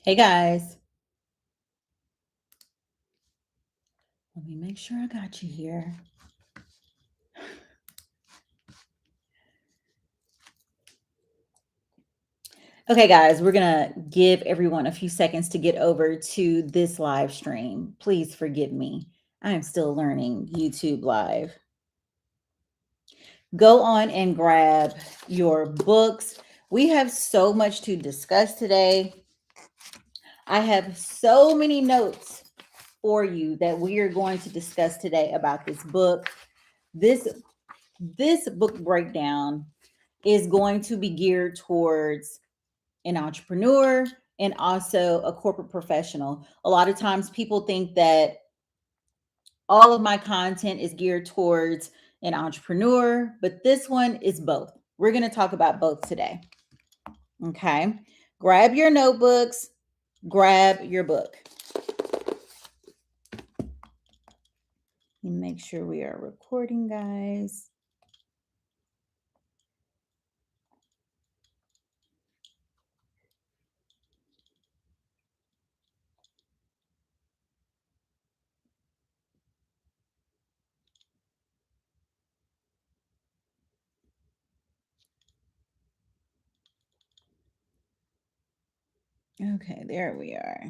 Hey guys, let me make sure I got you here. Okay, guys, we're going to give everyone a few seconds to get over to this live stream. Please forgive me. I am still learning YouTube Live. Go on and grab your books. We have so much to discuss today. I have so many notes for you that we are going to discuss today about this book. This book breakdown is going to be geared towards an entrepreneur and also a corporate professional. A lot of times people think that all of my content is geared towards an entrepreneur, but this one is both. We're going to talk about both today. Okay. Grab your notebooks, grab your book. Let me make sure we are recording, guys. Okay, there we are.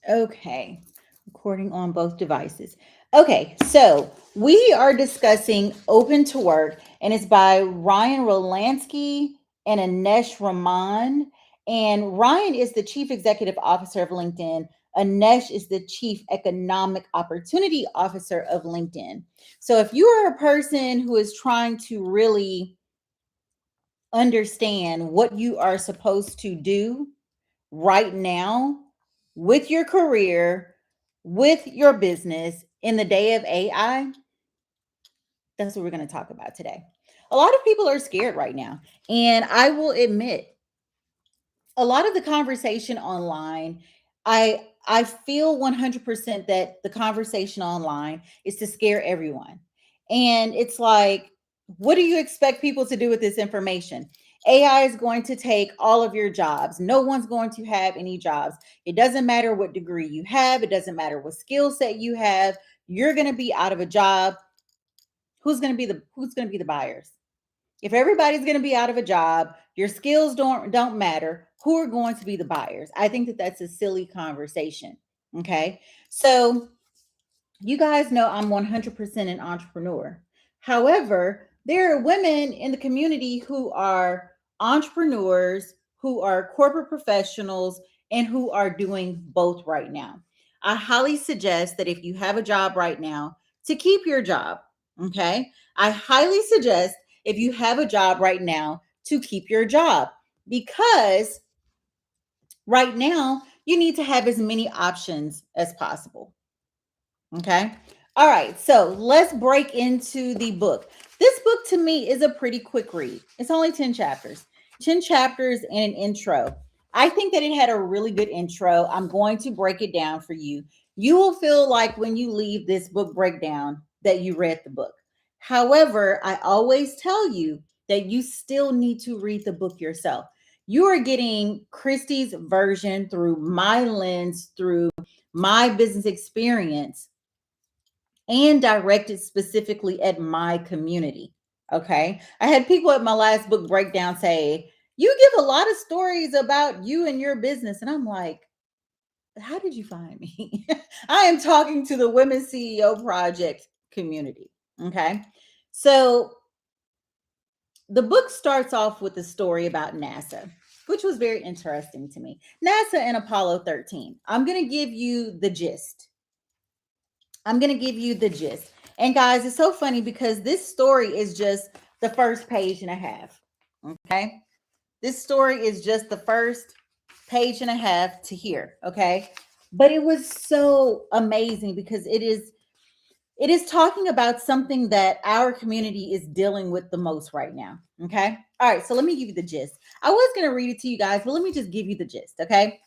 Okay, recording on both devices. Okay, so we are discussing Open to Work, and it's by Ryan Rolansky and Anesh Raman. And Ryan is the Chief Executive Officer of LinkedIn. Anesh is the Chief Economic Opportunity Officer of LinkedIn. So if you are a person who is trying to really understand what you are supposed to do right now with your career, with your business in the day of AI, that's what we're going to talk about today. A lot of people are scared right now. And I will admit, a lot of the conversation online, I feel 100% that the conversation online is to scare everyone. And it's like, what do you expect people to do with this information? AI is going to take all of your jobs. No one's going to have any jobs. It doesn't matter what degree you have, it doesn't matter what skill set you have. You're going to be out of a job. Who's going to be the buyers? If everybody's going to be out of a job, your skills don't matter. Who are going to be the buyers? I think that that's a silly conversation. Okay, so you guys know I'm 100% an entrepreneur. However, there are women in the community who are entrepreneurs, who are corporate professionals, and who are doing both right now. I highly suggest that if you have a job right now, to keep your job. Okay. I highly suggest if you have a job right now to keep your job because right now you need to have as many options as possible. Okay. All right. So let's break into the book. This book to me is a pretty quick read. It's only 10 chapters, 10 chapters and an intro. I think that it had a really good intro. I'm going to break it down for you. You will feel like when you leave this book breakdown that you read the book. However, I always tell you that you still need to read the book yourself. You are getting Christy's version through my lens, through my business experience and directed specifically at my community. Okay. I had people at my last book breakdown say, you give a lot of stories about you and your business. And I'm like, how did you find me? I am talking to the Women CEO Project community. Okay. So the book starts off with a story about NASA, which was very interesting to me. NASA and Apollo 13. I'm going to give you the gist. And guys, it's so funny because this story is just the first page and a half. Okay. This story is just the first page and a half to here. Okay. But it was so amazing because it is talking about something that our community is dealing with the most right now. Okay. All right. So let me give you the gist. I was going to read it to you guys, but let me just give you the gist. Okay.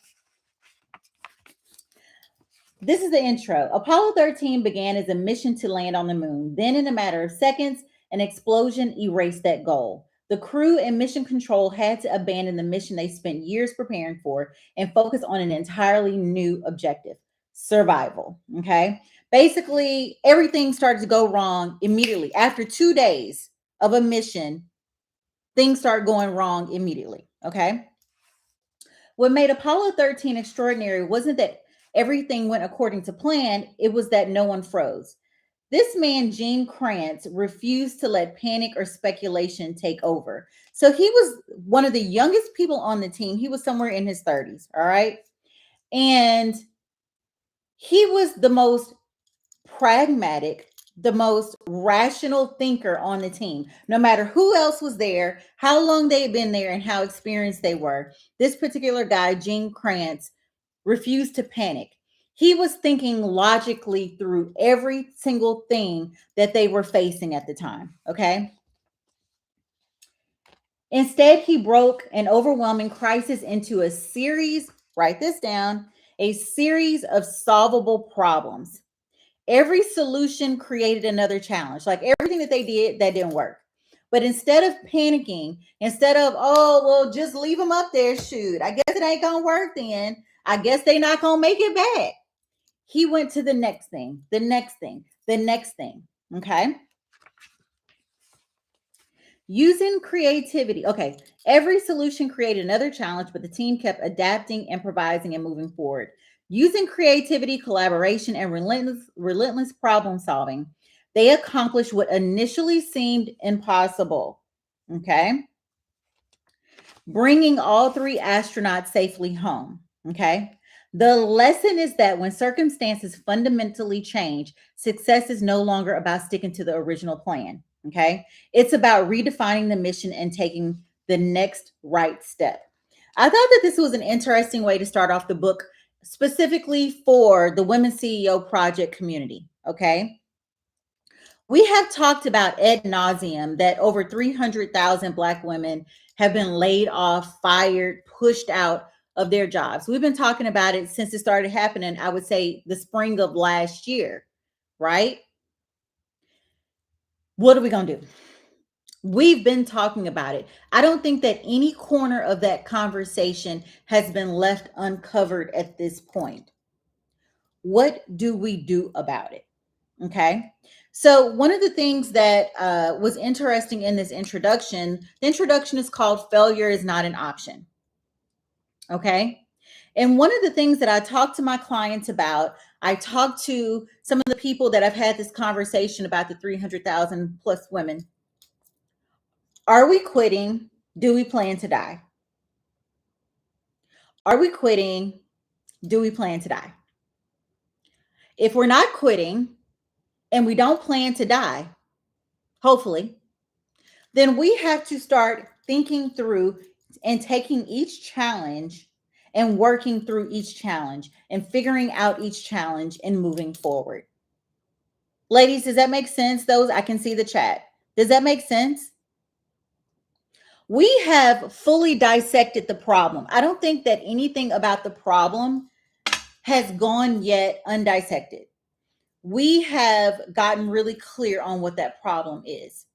This is the intro. Apollo 13 began as a mission to land on the moon. Then, in a matter of seconds, an explosion erased that goal. The crew and mission control had to abandon the mission they spent years preparing for and focus on an entirely new objective: survival. Okay. Basically, everything started to go wrong immediately. After 2 days of a mission, things start going wrong immediately. Okay. What made Apollo 13 extraordinary wasn't that everything went according to plan, it was that no one froze. This man, Gene Kranz, refused to let panic or speculation take over. So he was one of the youngest people on the team. He was somewhere in his 30s. All right. And he was the most pragmatic, the most rational thinker on the team. No matter who else was there, how long they had been there, and how experienced they were, this particular guy, Gene Kranz, refused to panic. He was thinking logically through every single thing that they were facing at the time. Okay. Instead, he broke an overwhelming crisis into a series, write this down, a series of solvable problems. Every solution created another challenge. Like everything that they did, that didn't work. But instead of panicking, instead of, oh, well, just leave them up there, shoot, I guess it ain't gonna work then. I guess they not gonna make it back. He went to the next thing, the next thing, the next thing. Okay. Using creativity. Okay. Every solution created another challenge, but the team kept adapting, improvising, and moving forward. Using creativity, collaboration, and relentless problem solving, they accomplished what initially seemed impossible. Okay. Bringing all three astronauts safely home. Okay. The lesson is that when circumstances fundamentally change, success is no longer about sticking to the original plan. Okay. It's about redefining the mission and taking the next right step. I thought that this was an interesting way to start off the book, specifically for the Women CEO Project community. Okay. We have talked about ad nauseum that over 300,000 Black women have been laid off, fired, pushed out of their jobs. We've been talking about it since it started happening, I would say the spring of last year, right? What are we going to do? We've been talking about it. I don't think that any corner of that conversation has been left uncovered at this point. What do we do about it? Okay. So, one of the things that was interesting in this introduction, the introduction is called Failure is Not an Option. Okay. And one of the things that I talk to my clients about, I talk to some of the people that I've had this conversation about, the 300,000 plus women. Are we quitting? Do we plan to die? Are we quitting? Do we plan to die? If we're not quitting and we don't plan to die, hopefully, then we have to start thinking through and taking each challenge and working through each challenge and figuring out each challenge and moving forward. Ladies, does that make sense? Those, I can see the chat. Does that make sense? We have fully dissected the problem. I don't think that anything about the problem has gone yet undissected. We have gotten really clear on what that problem is.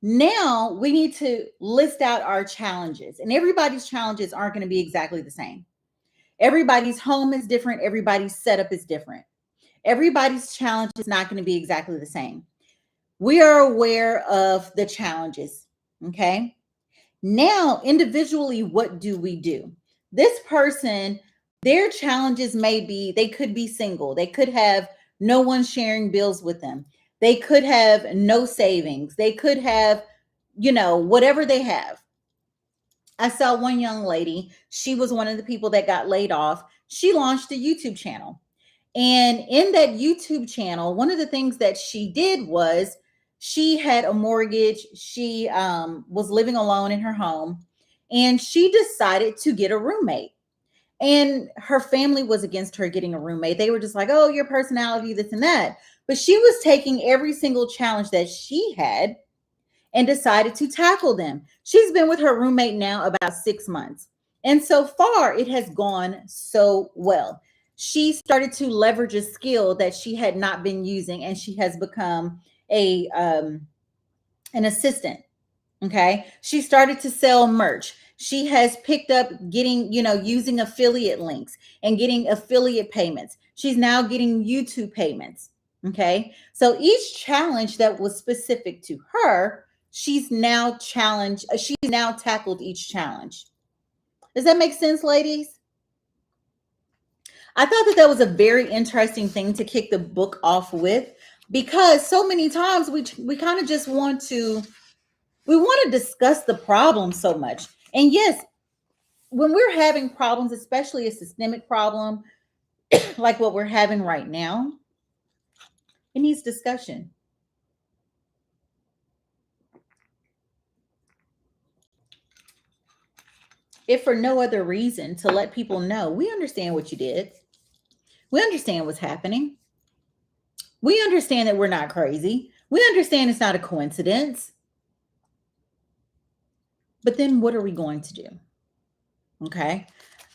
Now we need to list out our challenges, and everybody's challenges aren't going to be exactly the same. Everybody's home is different. Everybody's setup is different. Everybody's challenge is not going to be exactly the same. We are aware of the challenges. Okay. Now, individually, what do we do? This person, their challenges may be, they could be single. They could have no one sharing bills with them. They could have no savings. They could have, whatever they have. I saw one young lady, she was one of the people that got laid off. She launched a YouTube channel. And in that YouTube channel, one of the things that she did was she had a mortgage. She was living alone in her home, and she decided to get a roommate. And her family was against her getting a roommate. They were just like, oh, your personality, this and that. But she was taking every single challenge that she had and decided to tackle them. She's been with her roommate now about 6 months. And so far, it has gone so well. She started to leverage a skill that she had not been using, and she has become an assistant. Okay. She started to sell merch. She has picked up getting, using affiliate links and getting affiliate payments. She's now getting YouTube payments. Okay. So each challenge that was specific to her, she's now tackled each challenge. Does that make sense, ladies? I thought that that was a very interesting thing to kick the book off with, because so many times we kind of just want to discuss the problem so much. And yes, when we're having problems, especially a systemic problem like what we're having right now, it needs discussion. If for no other reason, to let people know we understand what you did. We understand what's happening. We understand that we're not crazy. We understand it's not a coincidence. But then what are we going to do? Okay.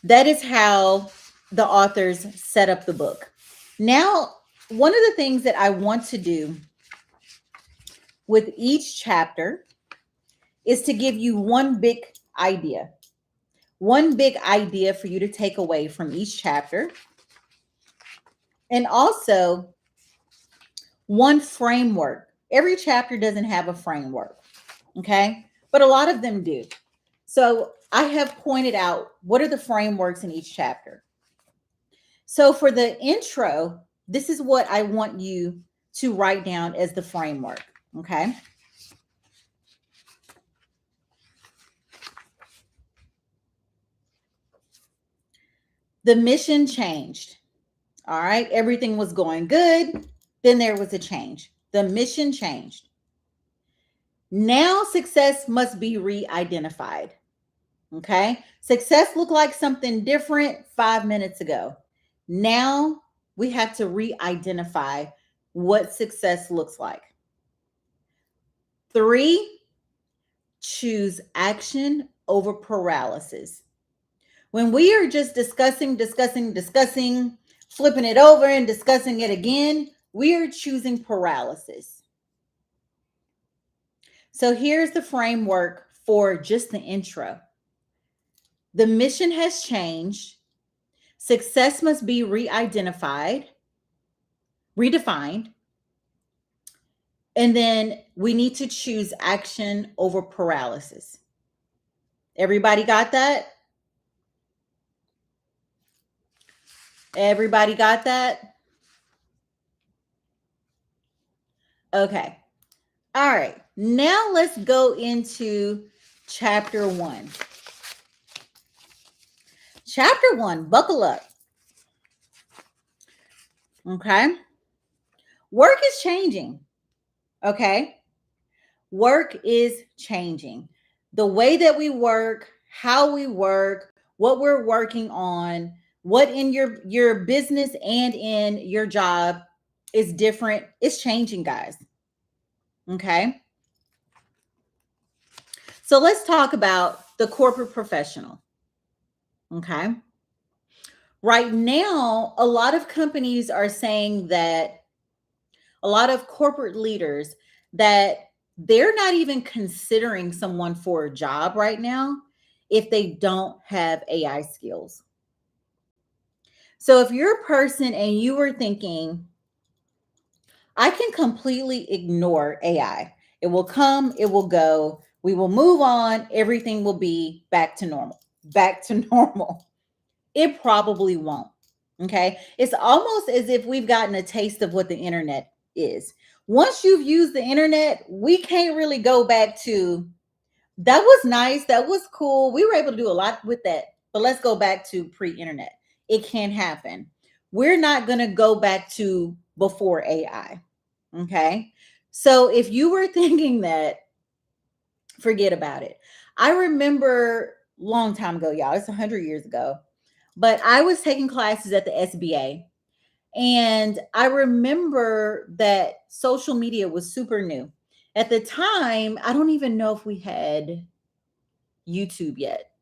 That is how the authors set up the book. Now, one of the things that I want to do with each chapter is to give you one big idea for you to take away from each chapter. And also one framework. Every chapter doesn't have a framework, okay? But a lot of them do. So I have pointed out what are the frameworks in each chapter. So for the intro, this is what I want you to write down as the framework, okay? The mission changed. All right, everything was going good. Then there was a change. The mission changed. Now success must be re-identified. Okay, success looked like something different 5 minutes ago. Now we have to re-identify what success looks like. 3, choose action over paralysis. When we are just discussing, flipping it over and discussing it again, we are choosing paralysis. So here's the framework for just the intro. The mission has changed. Success must be redefined. And then we need to choose action over paralysis. Everybody got that? Everybody got that? Okay. All right. Now let's go into chapter 1. Chapter 1, buckle up. Okay. Work is changing. Okay. Work is changing. The way that we work, how we work, what we're working on, what in your business and in your job is different. It's changing, guys. Okay. So let's talk about the corporate professional. Okay. Right now, a lot of companies are saying that a lot of corporate leaders that they're not even considering someone for a job right now if they don't have AI skills. So if you're a person and you were thinking, I can completely ignore AI, it will come, it will go, we will move on, everything will be back to normal. It probably won't. Okay. It's almost as if we've gotten a taste of what the internet is. Once you've used the internet, we can't really go back to that was nice, that was cool. We were able to do a lot with that, but let's go back to pre-internet. It can't happen. We're not going to go back to before AI. Okay. So if you were thinking that, forget about it. I remember long time ago, y'all, it's 100 years ago, but I was taking classes at the SBA. And I remember that social media was super new. At the time, I don't even know if we had YouTube yet.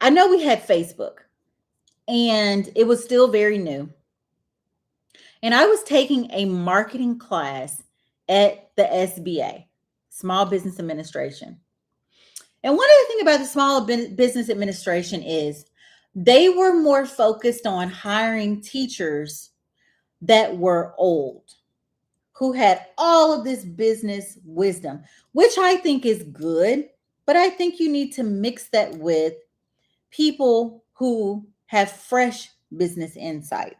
I know we had Facebook, and it was still very new. And I was taking a marketing class at the SBA, Small Business Administration. And one other thing about the Small Business Administration is they were more focused on hiring teachers that were old, who had all of this business wisdom, which I think is good, but I think you need to mix that with people who have fresh business insight.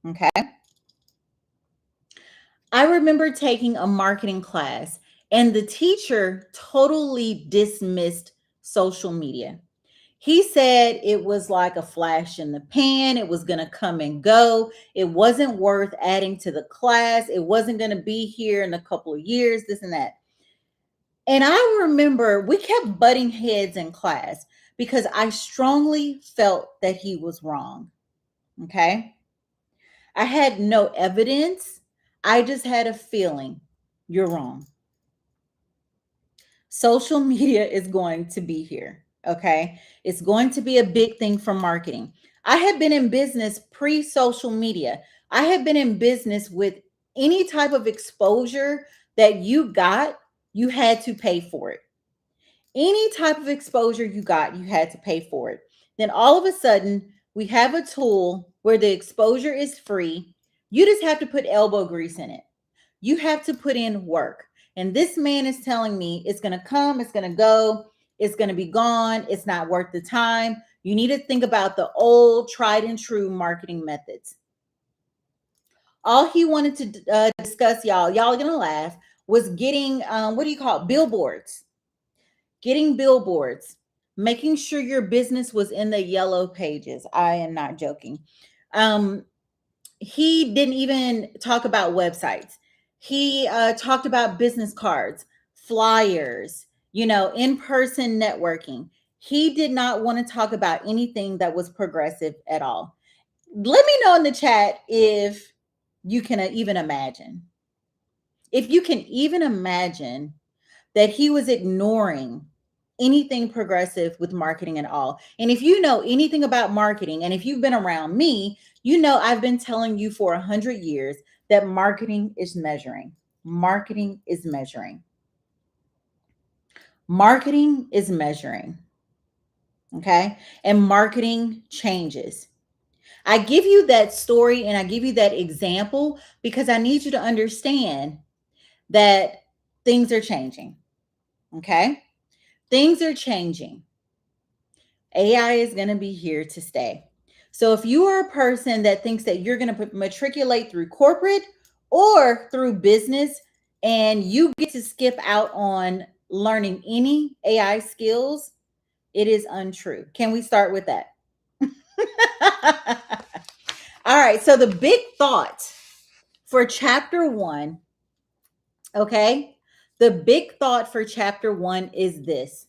Okay. I remember taking a marketing class and the teacher totally dismissed social media. He said it was like a flash in the pan. It was going to come and go. It wasn't worth adding to the class. It wasn't going to be here in a couple of years, this and that. And I remember we kept butting heads in class because I strongly felt that he was wrong. Okay. I had no evidence. I just had a feeling you're wrong. Social media is going to be here. Okay. It's going to be a big thing for marketing. I have been in business pre social media. I have been in business with any type of exposure that you got, you had to pay for it. Any type of exposure you got, you had to pay for it. Then all of a sudden, we have a tool where the exposure is free. You just have to put elbow grease in it. You have to put in work. And this man is telling me it's going to come, it's going to go, it's going to be gone, it's not worth the time. You need to think about the old tried and true marketing methods. All he wanted to discuss, y'all are going to laugh, was getting, what do you call it? Billboards. Getting billboards, making sure your business was in the yellow pages. I am not joking. He didn't even talk about websites. He talked about business cards, flyers, in-person networking. He did not want to talk about anything that was progressive at all. Let me know in the chat if you can even imagine. If you can even imagine that he was ignoring anything progressive with marketing at all. And if you know anything about marketing, and if you've been around me, you know I've been telling you for 100 years that marketing is measuring. Marketing is measuring. Marketing is measuring. Okay? And marketing changes. I give you that story and I give you that example because I need you to understand that things are changing. Okay? Things are changing. AI is going to be here to stay. So if you are a person that thinks that you're going to matriculate through corporate or through business and you get to skip out on learning any AI skills, it is untrue. Can we start with that? All right. So the big thought for chapter 1, okay? The big thought for chapter 1 is this.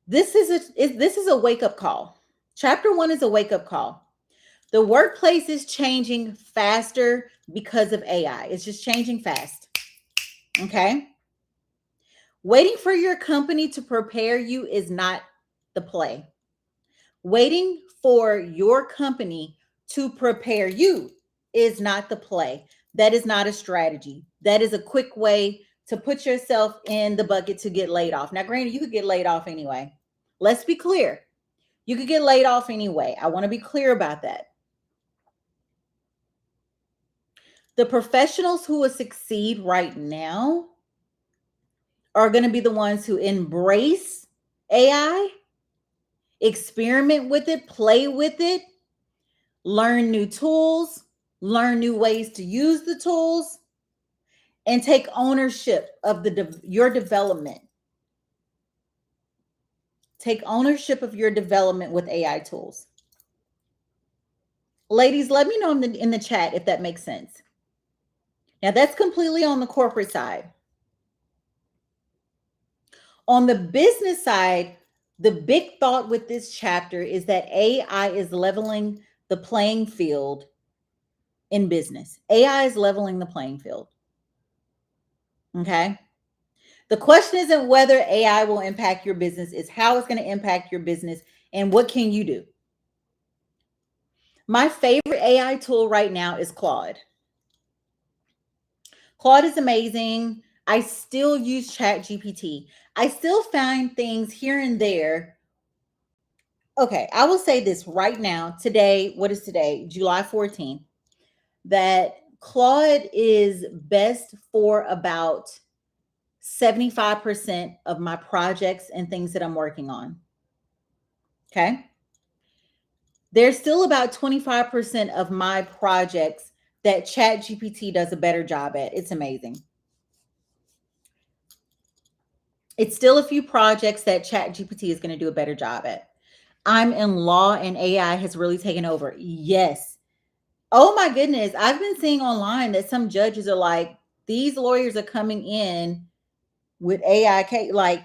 This is a wake-up call. Chapter 1 is a wake-up call. The workplace is changing faster because of AI. It's just changing fast. Okay? Waiting for your company to prepare you is not the play. Waiting for your company to prepare you is not the play. That is not a strategy. That is a quick way to put yourself in the bucket to get laid off. Now, granted, you could get laid off anyway. Let's be clear. You could get laid off anyway. I want to be clear about that. The professionals who will succeed right now are going to be the ones who embrace AI, experiment with it, play with it, learn new tools, learn new ways to use the tools, and take ownership of your development. Take ownership of your development with AI tools. Ladies, let me know in the chat if that makes sense. Now, that's completely on the corporate side. On the business side, the big thought with this chapter is that AI is leveling the playing field in business. AI is leveling the playing field. Okay? The question isn't whether AI will impact your business, it's how it's going to impact your business and what can you do. My favorite AI tool right now is Claude. Claude is amazing. I still use Chat GPT. I still find things here and there. Okay, I will say this right now. Today, what is today? July 14th. That Claude is best for about 75% of my projects and things that I'm working on. Okay. There's still about 25% of my projects that Chat GPT does a better job at. It's amazing. It's still a few projects that Chat GPT is going to do a better job at. I'm in law and AI has really taken over. Yes. Oh my goodness. I've been seeing online that some judges are like, these lawyers are coming in with AI, like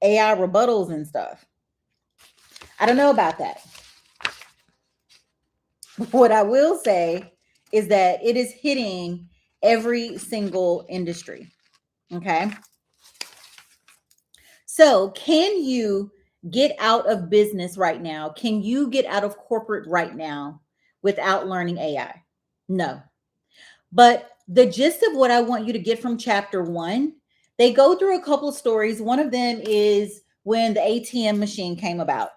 AI rebuttals and stuff. I don't know about that. What I will say is that it is hitting every single industry. Okay. So, can you get out of business right now? Can you get out of corporate right now without learning AI? No. But the gist of what I want you to get from chapter 1, they go through a couple of stories. One of them is when the ATM machine came about.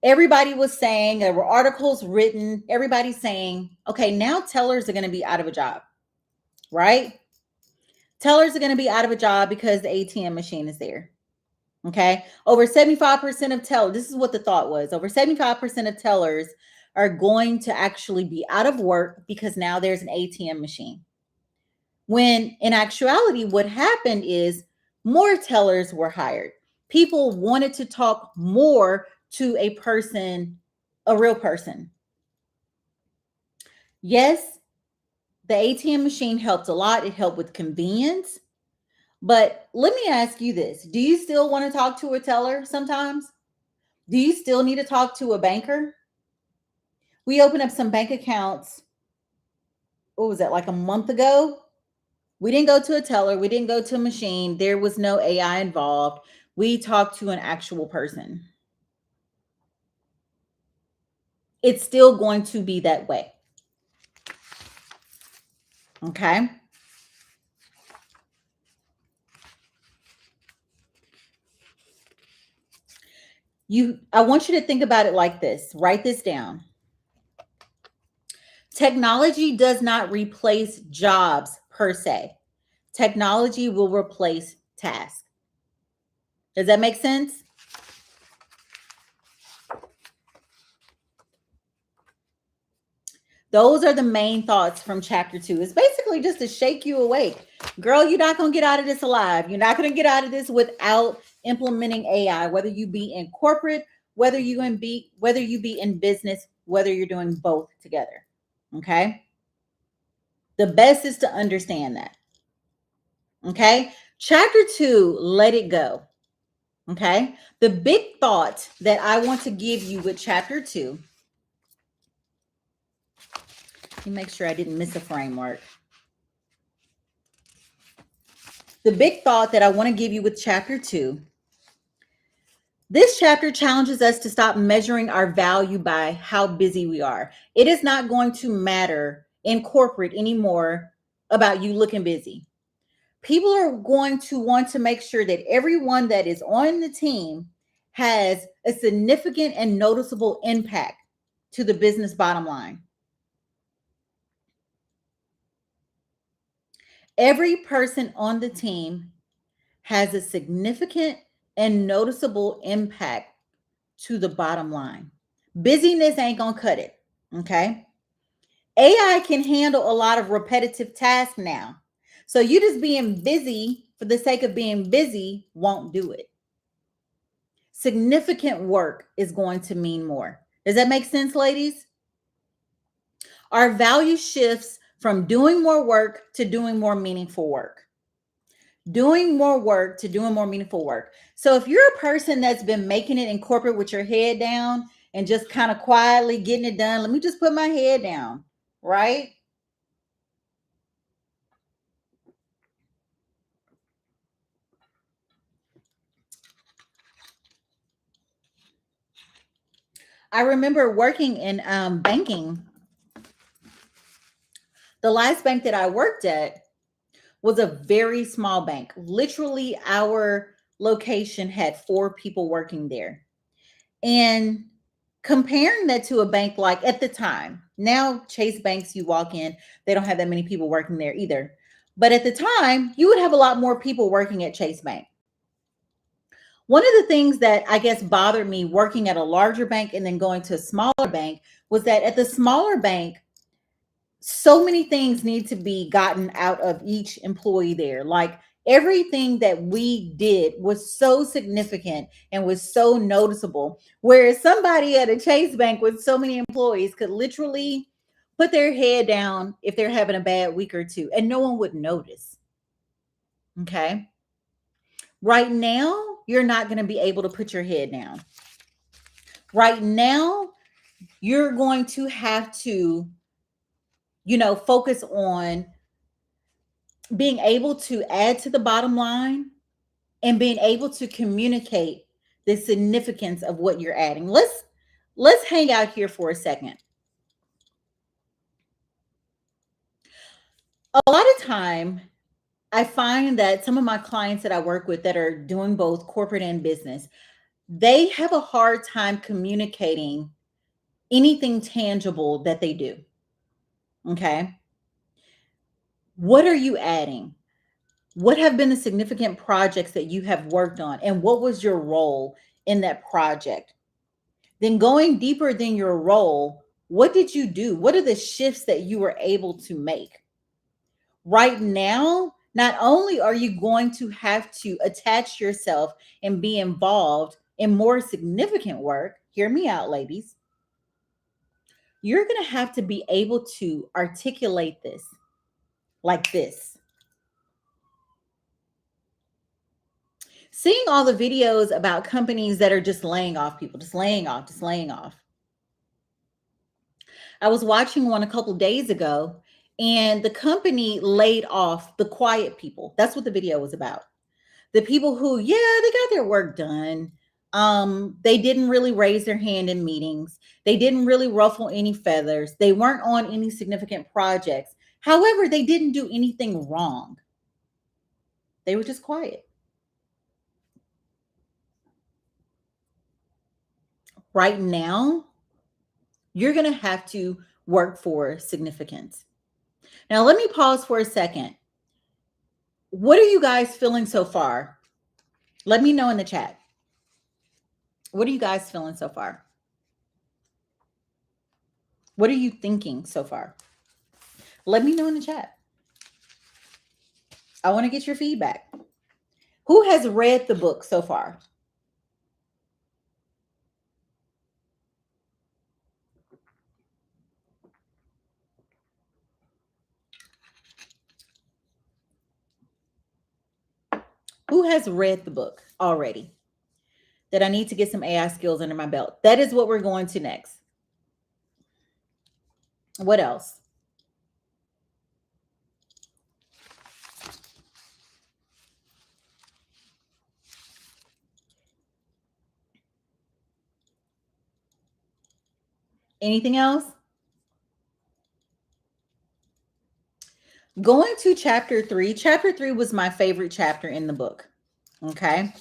Everybody was saying, there were articles written, everybody's saying, okay, now tellers are going to be out of a job, right? Tellers are going to be out of a job because the ATM machine is there. Okay. Over 75% of tellers, this is what the thought was, over 75% of tellers are going to actually be out of work because now there's an ATM machine. When in actuality, what happened is more tellers were hired. People wanted to talk more to a person, a real person. Yes, the ATM machine helped a lot. It helped with convenience. But let me ask you this. Do you still want to talk to a teller sometimes? Do you still need to talk to a banker? We opened up some bank accounts. What was that, like a month ago? We didn't go to a teller. We didn't go to a machine. There was no AI involved. We talked to an actual person. It's still going to be that way. Okay. I want you to think about it like this. Write this down. Technology does not replace jobs per se. Technology will replace tasks. Does that make sense? Those are the main thoughts from chapter 2. It's basically just to shake you awake. Girl, you're not going to get out of this alive. You're not going to get out of this without implementing AI, whether you be in corporate, whether you be in business, whether you're doing both together. Okay? The best is to understand that. Okay? Chapter 2, let it go. Okay? The big thought that I want to give you with chapter 2, let me make sure I didn't miss a framework. The big thought that I want to give you with chapter 2, this chapter challenges us to stop measuring our value by how busy we are. It is not going to matter in corporate anymore about you looking busy. People are going to want to make sure that everyone that is on the team has a significant and noticeable impact to the business bottom line. Every person on the team has a significant and noticeable impact to the bottom line. Busyness ain't gonna cut it. Okay. AI can handle a lot of repetitive tasks now. So you just being busy for the sake of being busy won't do it. Significant work is going to mean more. Does that make sense, ladies? Our value shifts from doing more work to doing more meaningful work. Doing more work to doing more meaningful work. So if you're a person that's been making it in corporate with your head down and just kind of quietly getting it done, let me just put my head down, right? I remember working in banking The last bank that I worked at was a very small bank. Literally, our location had 4 people working there. And comparing that to a bank like at the time, now Chase Banks, you walk in, they don't have that many people working there either. But at the time, you would have a lot more people working at Chase Bank. One of the things that I guess bothered me working at a larger bank and then going to a smaller bank was that at the smaller bank, so many things need to be gotten out of each employee there. Like everything that we did was so significant and was so noticeable. Whereas somebody at a Chase Bank with so many employees could literally put their head down if they're having a bad week or two and no one would notice. Okay. Right now, you're not going to be able to put your head down. Right now, you're going to have to, focus on being able to add to the bottom line and being able to communicate the significance of what you're adding. Let's hang out here for a second. A lot of time I find that some of my clients that I work with that are doing both corporate and business, they have a hard time communicating anything tangible that they do. Okay. What are you adding? What have been the significant projects that you have worked on? And what was your role in that project? Then going deeper than your role, what did you do? What are the shifts that you were able to make? Right now, not only are you going to have to attach yourself and be involved in more significant work, hear me out, ladies, you're going to have to be able to articulate this like this. Seeing all the videos about companies that are just laying off people, just laying off, just laying off. I was watching one a couple days ago, and the company laid off the quiet people. That's what the video was about. The people who, yeah, they got their work done. They didn't really raise their hand in meetings. They didn't really ruffle any feathers. They weren't on any significant projects. However, they didn't do anything wrong. They were just quiet. Right now, you're going to have to work for significance. Now, let me pause for a second. What are you guys feeling so far? Let me know in the chat. What are you guys feeling so far? What are you thinking so far? Let me know in the chat. I want to get your feedback. Who has read the book so far? Who has read the book already? That I need to get some AI skills under my belt. That is what we're going to next. What else? Anything else? Going to chapter 3. Chapter 3 was my favorite chapter in the book. Okay.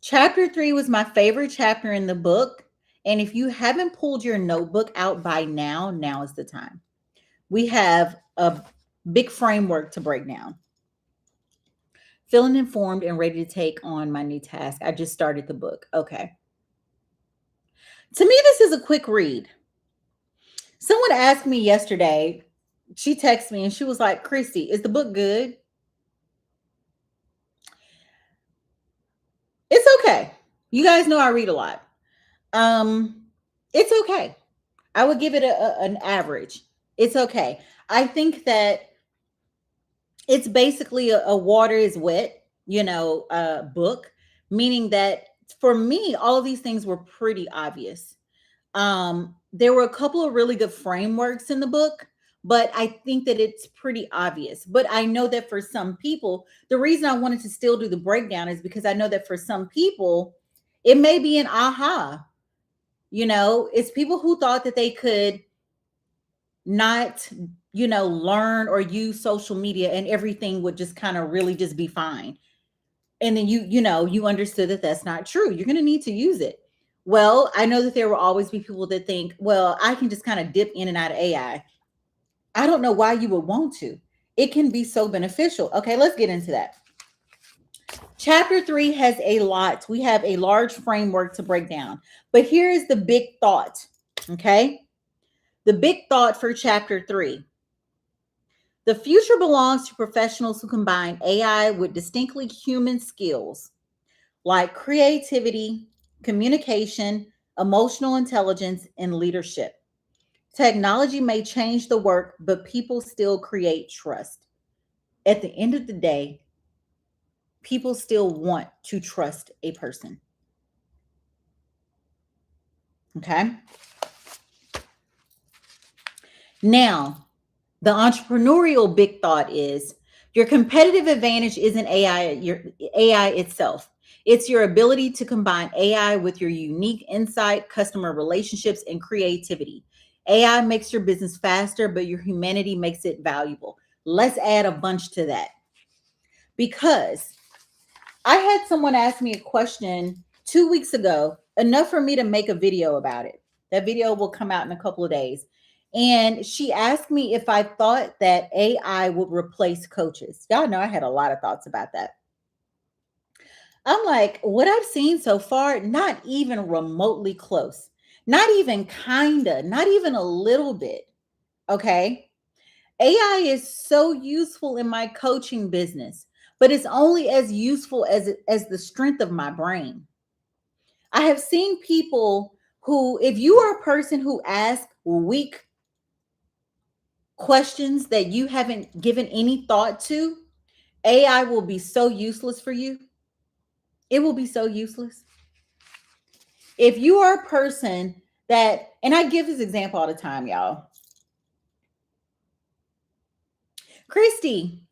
Chapter 3 was my favorite chapter in the book. And if you haven't pulled your notebook out by now, now is the time. We have a big framework to break down. Feeling informed and ready to take on my new task. I just started the book. Okay. To me, this is a quick read. Someone asked me yesterday, she texted me and she was like, Christy, is the book good? It's okay. You guys know I read a lot. It's okay. I would give it an average. It's okay. I think that it's basically a water is wet, book, meaning that for me, all of these things were pretty obvious. There were a couple of really good frameworks in the book, but I think that it's pretty obvious. But I know that for some people, the reason I wanted to still do the breakdown is because I know that for some people, it may be an aha. It's people who thought that they could not learn or use social media and everything would just kind of really just be fine. And then you understood that that's not true. You're going to need to use it. Well, I know that there will always be people that think, well, I can just kind of dip in and out of AI. I don't know why you would want to. It can be so beneficial. Okay, let's get into that. Chapter 3 has a lot. We have a large framework to break down. But here is the big thought. Okay? The big thought for chapter 3. The future belongs to professionals who combine AI with distinctly human skills like creativity, communication, emotional intelligence, and leadership. Technology may change the work, but people still create trust. At the end of the day, people still want to trust a person. Okay. Now, the entrepreneurial big thought is your competitive advantage isn't your AI itself. It's your ability to combine AI with your unique insight, customer relationships, and creativity. AI makes your business faster, but your humanity makes it valuable. Let's add a bunch to that because I had someone ask me a question 2 weeks ago, enough for me to make a video about it. That video will come out in a couple of days. And she asked me if I thought that AI would replace coaches. Y'all know I had a lot of thoughts about that. I'm like, what I've seen so far, not even remotely close, not even kinda, not even a little bit. Okay. AI is so useful in my coaching business, but it's only as useful as the strength of my brain. I have seen people who, if you are a person who asks weak questions that you haven't given any thought to, AI will be so useless for you. It will be so useless. If you are a person that, and I give this example all the time, y'all. Christy,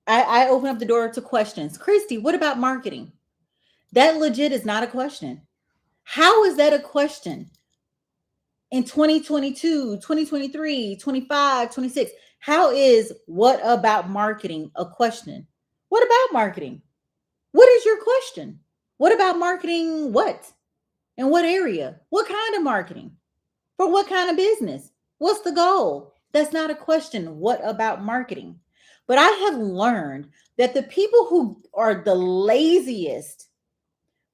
I open up the door to questions. Christy, what about marketing? That legit is not a question. How is that a question? In 2022, 2023, 25, 26, how is what about marketing a question? What about marketing? What is your question? What about marketing? What? In what area? What kind of marketing? For what kind of business? What's the goal? That's not a question. What about marketing? But I have learned that the people who are the laziest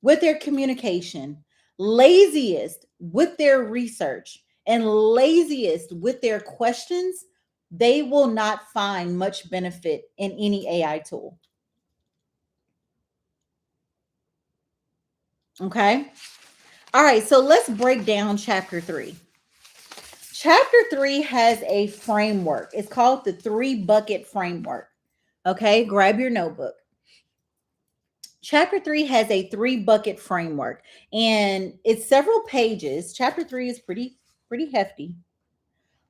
with their communication, laziest with their research, and laziest with their questions, they will not find much benefit in any AI tool. Okay. All right. So let's break down chapter 3. Chapter 3 has a framework. It's called the 3-bucket framework. Okay. Grab your notebook. Chapter 3 has a 3-bucket framework and it's several pages. Chapter 3 is pretty hefty,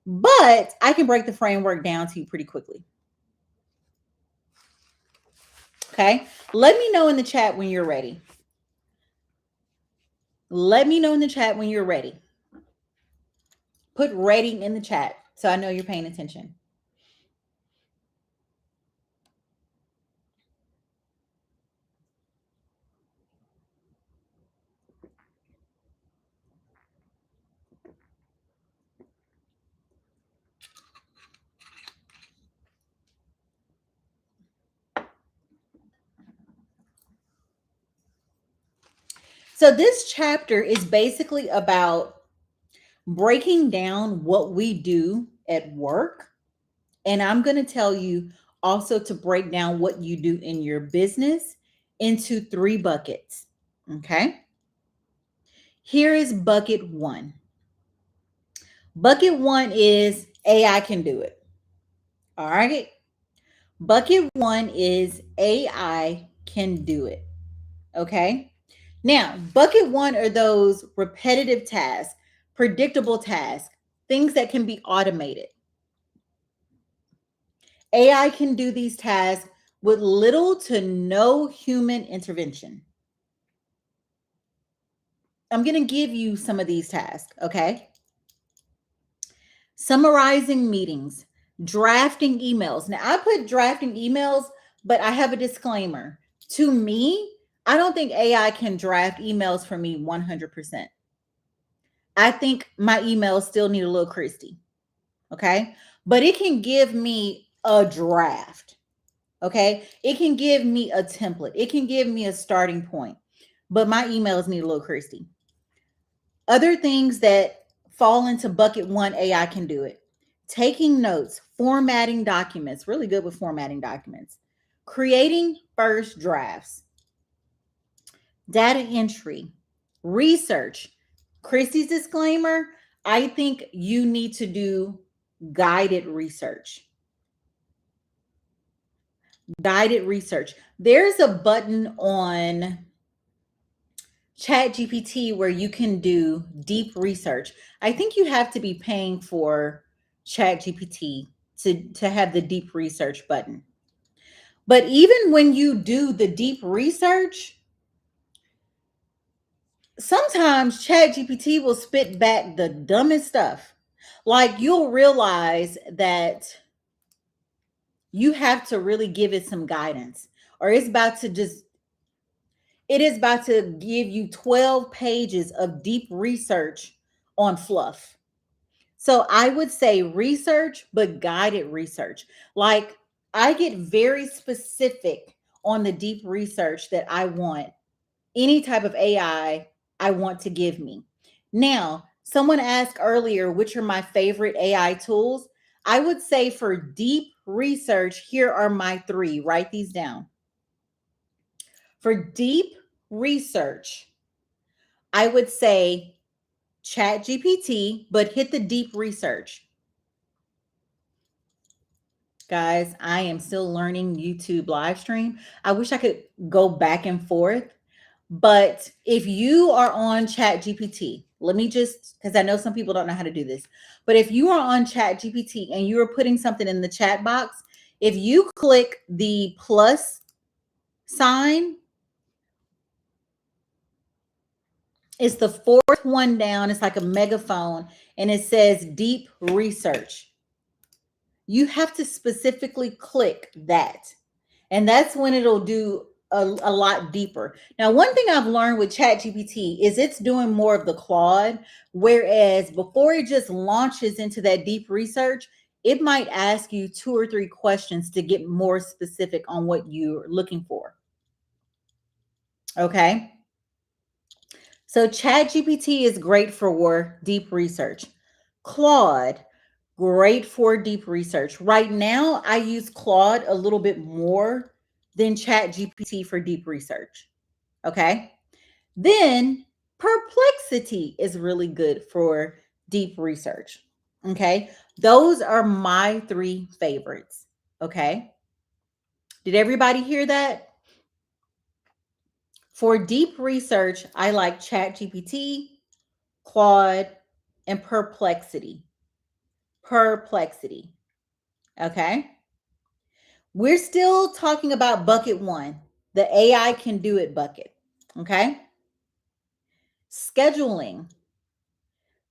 but I can break the framework down to you pretty quickly. Okay. Let me know in the chat when you're ready. Let me know in the chat when you're ready. Put ready in the chat so I know you're paying attention. So this chapter is basically about breaking down what we do at work. And I'm going to tell you also to break down what you do in your business into 3 buckets. Okay. Here is bucket 1. Bucket 1 is AI can do it. All right. Bucket 1 is AI can do it. Okay. Now, bucket 1 are those repetitive tasks, predictable tasks, things that can be automated. AI can do these tasks with little to no human intervention. I'm going to give you some of these tasks, okay? summarizing meetings, drafting emails. Now, I put drafting emails, but I have a disclaimer. To me, I don't think AI can draft emails for me 100%. I think my emails still need a little Christy. Okay. But it can give me a draft. Okay. It can give me a template. It can give me a starting point. But my emails need a little Christy. Other things that fall into bucket one, AI can do it. Taking notes, formatting documents, really good with formatting documents, creating first drafts, data entry, research. Christy's disclaimer, I think you need to do guided research. Guided research. There's a button on ChatGPT where you can do deep research. I think you have to be paying for ChatGPT to have the deep research button. But even when you do the deep research, sometimes ChatGPT will spit back the dumbest stuff. Like you'll realize that you have to really give it some guidance, or it is about to give you 12 pages of deep research on fluff. So I would say research, but guided research. Like I get very specific on the deep research that I want any type of I want to give me. Now, someone asked earlier, which are my favorite AI tools? I would say for deep research, here are my three. Write these down. For deep research, I would say ChatGPT, but hit the deep research. Guys, I am still learning YouTube live stream. I wish I could go back and forth. But if you are on ChatGPT, let me just, because I know some people don't know how to do this, but if you are on ChatGPT and you are putting something in the chat box, if you click the plus sign, it's the fourth one down. It's like a megaphone and it says deep research. You have to specifically click that. And that's when it'll do a lot deeper. Now, one thing I've learned with ChatGPT is it's doing more of the Claude, whereas before it just launches into that deep research, it might ask you 2 or 3 questions to get more specific on what you're looking for. Okay. So ChatGPT is great for deep research. Claude, great for deep research. Right now, I use Claude a little bit more than ChatGPT for deep research. Okay. Then Perplexity is really good for deep research. Okay. Those are my 3 favorites. Okay. Did everybody hear that? For deep research, I like ChatGPT, Claude, and Perplexity. Perplexity. Okay. We're still talking about bucket one, the AI can do it bucket. Okay. Scheduling,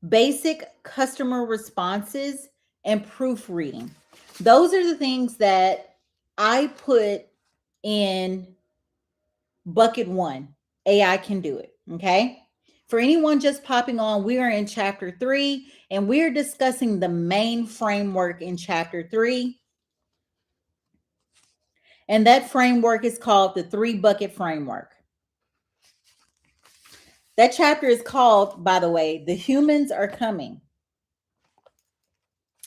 basic customer responses, and proofreading. Those are the things that I put in bucket one. AI can do it. Okay. For anyone just popping on, we are in chapter 3 and we're discussing the main framework in chapter 3. And that framework is called the 3-bucket framework. That chapter is called, by the way, The Humans Are Coming.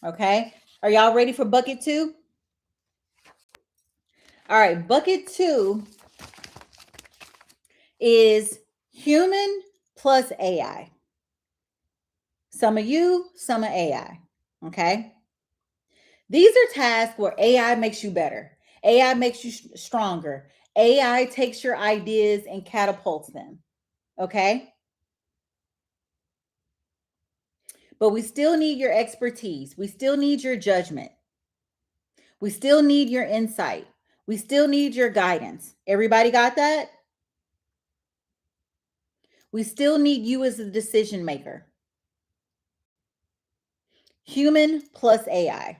Okay. Are y'all ready for bucket 2? All right. Bucket 2 is human plus AI. Some of you, some of AI. Okay. These are tasks where AI makes you better. AI makes you stronger. AI takes your ideas and catapults them. Okay. But we still need your expertise. We still need your judgment. We still need your insight. We still need your guidance. Everybody got that? We still need you as a decision maker. Human plus AI.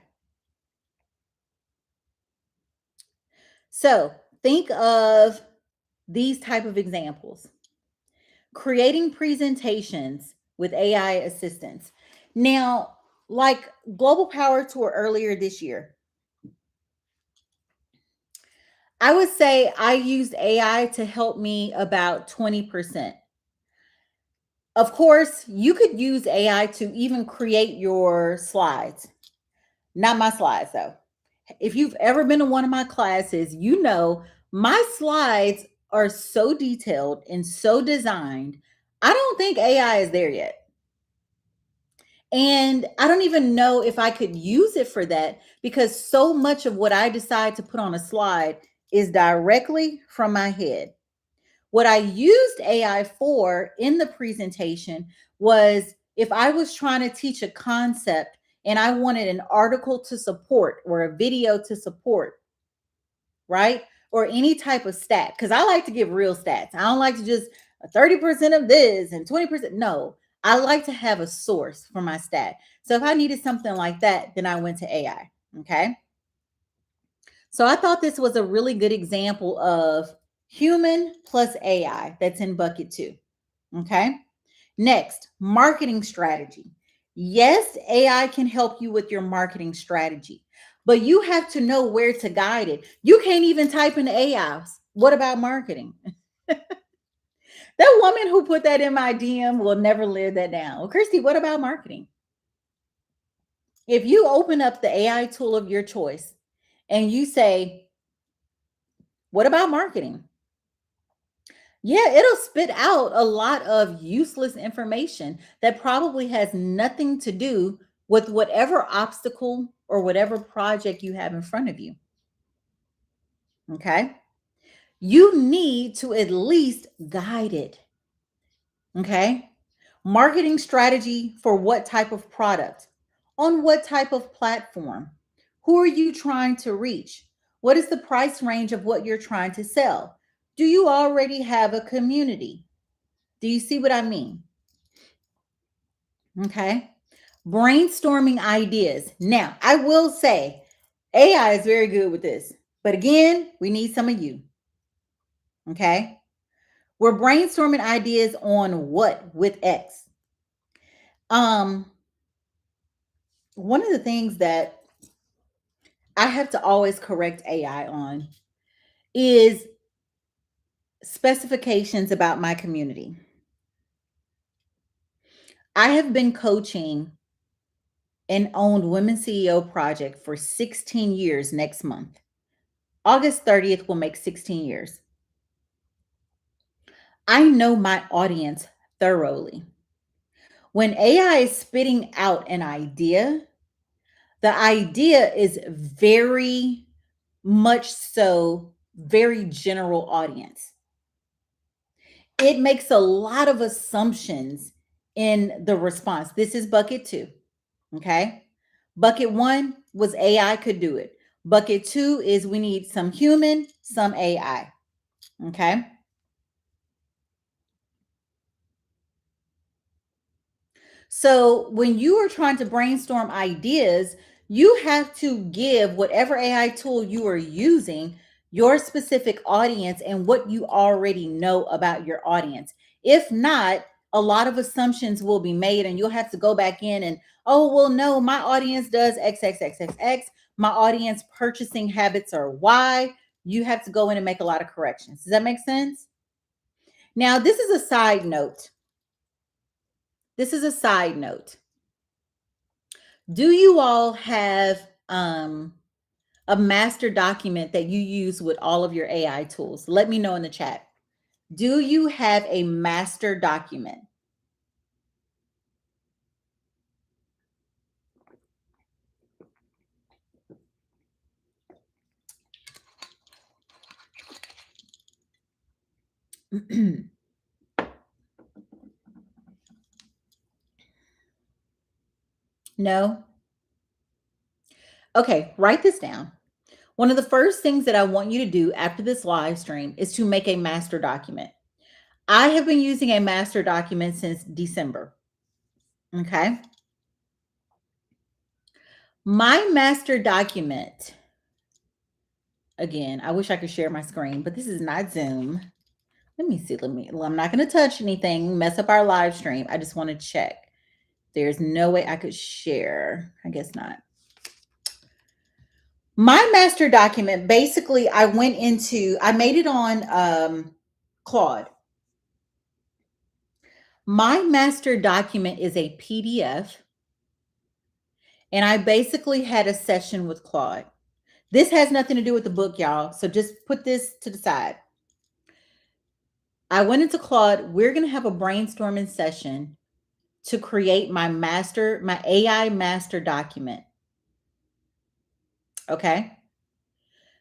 So think of these type of examples. Creating presentations with AI assistance. Now, like Global Power Tour earlier this year, I would say I used AI to help me about 20%. Of course, you could use AI to even create your slides. Not my slides, though. If you've ever been to one of my classes, you know my slides are so detailed and so designed. I don't think AI is there yet. And I don't even know if I could use it for that because so much of what I decide to put on a slide is directly from my head. What I used AI for in the presentation was if I was trying to teach a concept and I wanted an article to support or a video to support, right? Or any type of stat, because I like to give real stats. I don't like to just 30% of this and 20%. No, I like to have a source for my stat. So if I needed something like that, then I went to AI. Okay. So I thought this was a really good example of human plus AI that's in bucket 2. Okay. Next, marketing strategy. Yes, AI can help you with your marketing strategy, but you have to know where to guide it. You can't even type in AI. What about marketing? That woman who put that in my DM will never live that down. Well, Christy, what about marketing? If you open up the AI tool of your choice and you say, what about marketing? Yeah, it'll spit out a lot of useless information that probably has nothing to do with whatever obstacle or whatever project you have in front of you. Okay. You need to at least guide it. Okay. Marketing strategy for what type of product? On what type of platform? Who are you trying to reach? What is the price range of what you're trying to sell? Do you already have a community? Do you see what I mean? Okay. Brainstorming ideas. Now, I will say AI is very good with this, but again, we need some of you. Okay. We're brainstorming ideas on what with X. One of the things that I have to always correct AI on is specifications about my community. I have been coaching and owned Women CEO Project for 16 years next month. August 30th will make 16 years. I know my audience thoroughly. When AI is spitting out an idea, the idea is very much so very general audience. It makes a lot of assumptions in the response. This is bucket 2. Okay. Bucket 1 was AI could do it. Bucket 2 is we need some human, some AI. Okay. So when you are trying to brainstorm ideas, you have to give whatever AI tool you are using your specific audience and what you already know about your audience. If not, a lot of assumptions will be made and you'll have to go back in and, oh, well, no, my audience does XXXXX. My audience purchasing habits are Y. You have to go in and make a lot of corrections. Does that make sense? Now, this is a side note. This is a side note. Do you all have a master document that you use with all of your AI tools? Let me know in the chat. Do you have a master document? No? Okay, write this down. One of the first things that I want you to do after this live stream is to make a master document. I have been using a master document since December. Okay. My master document, again, I wish I could share my screen, but this is not Zoom. Let me see. I'm not going to touch anything, mess up our live stream. I just want to check. There's no way I could share. I guess not. My master document, basically, I made it on Claude. My master document is a PDF, and I basically had a session with Claude. This has nothing to do with the book, y'all. So just put this to the side. I went into Claude. We're going to have a brainstorming session to create my AI master document. Okay.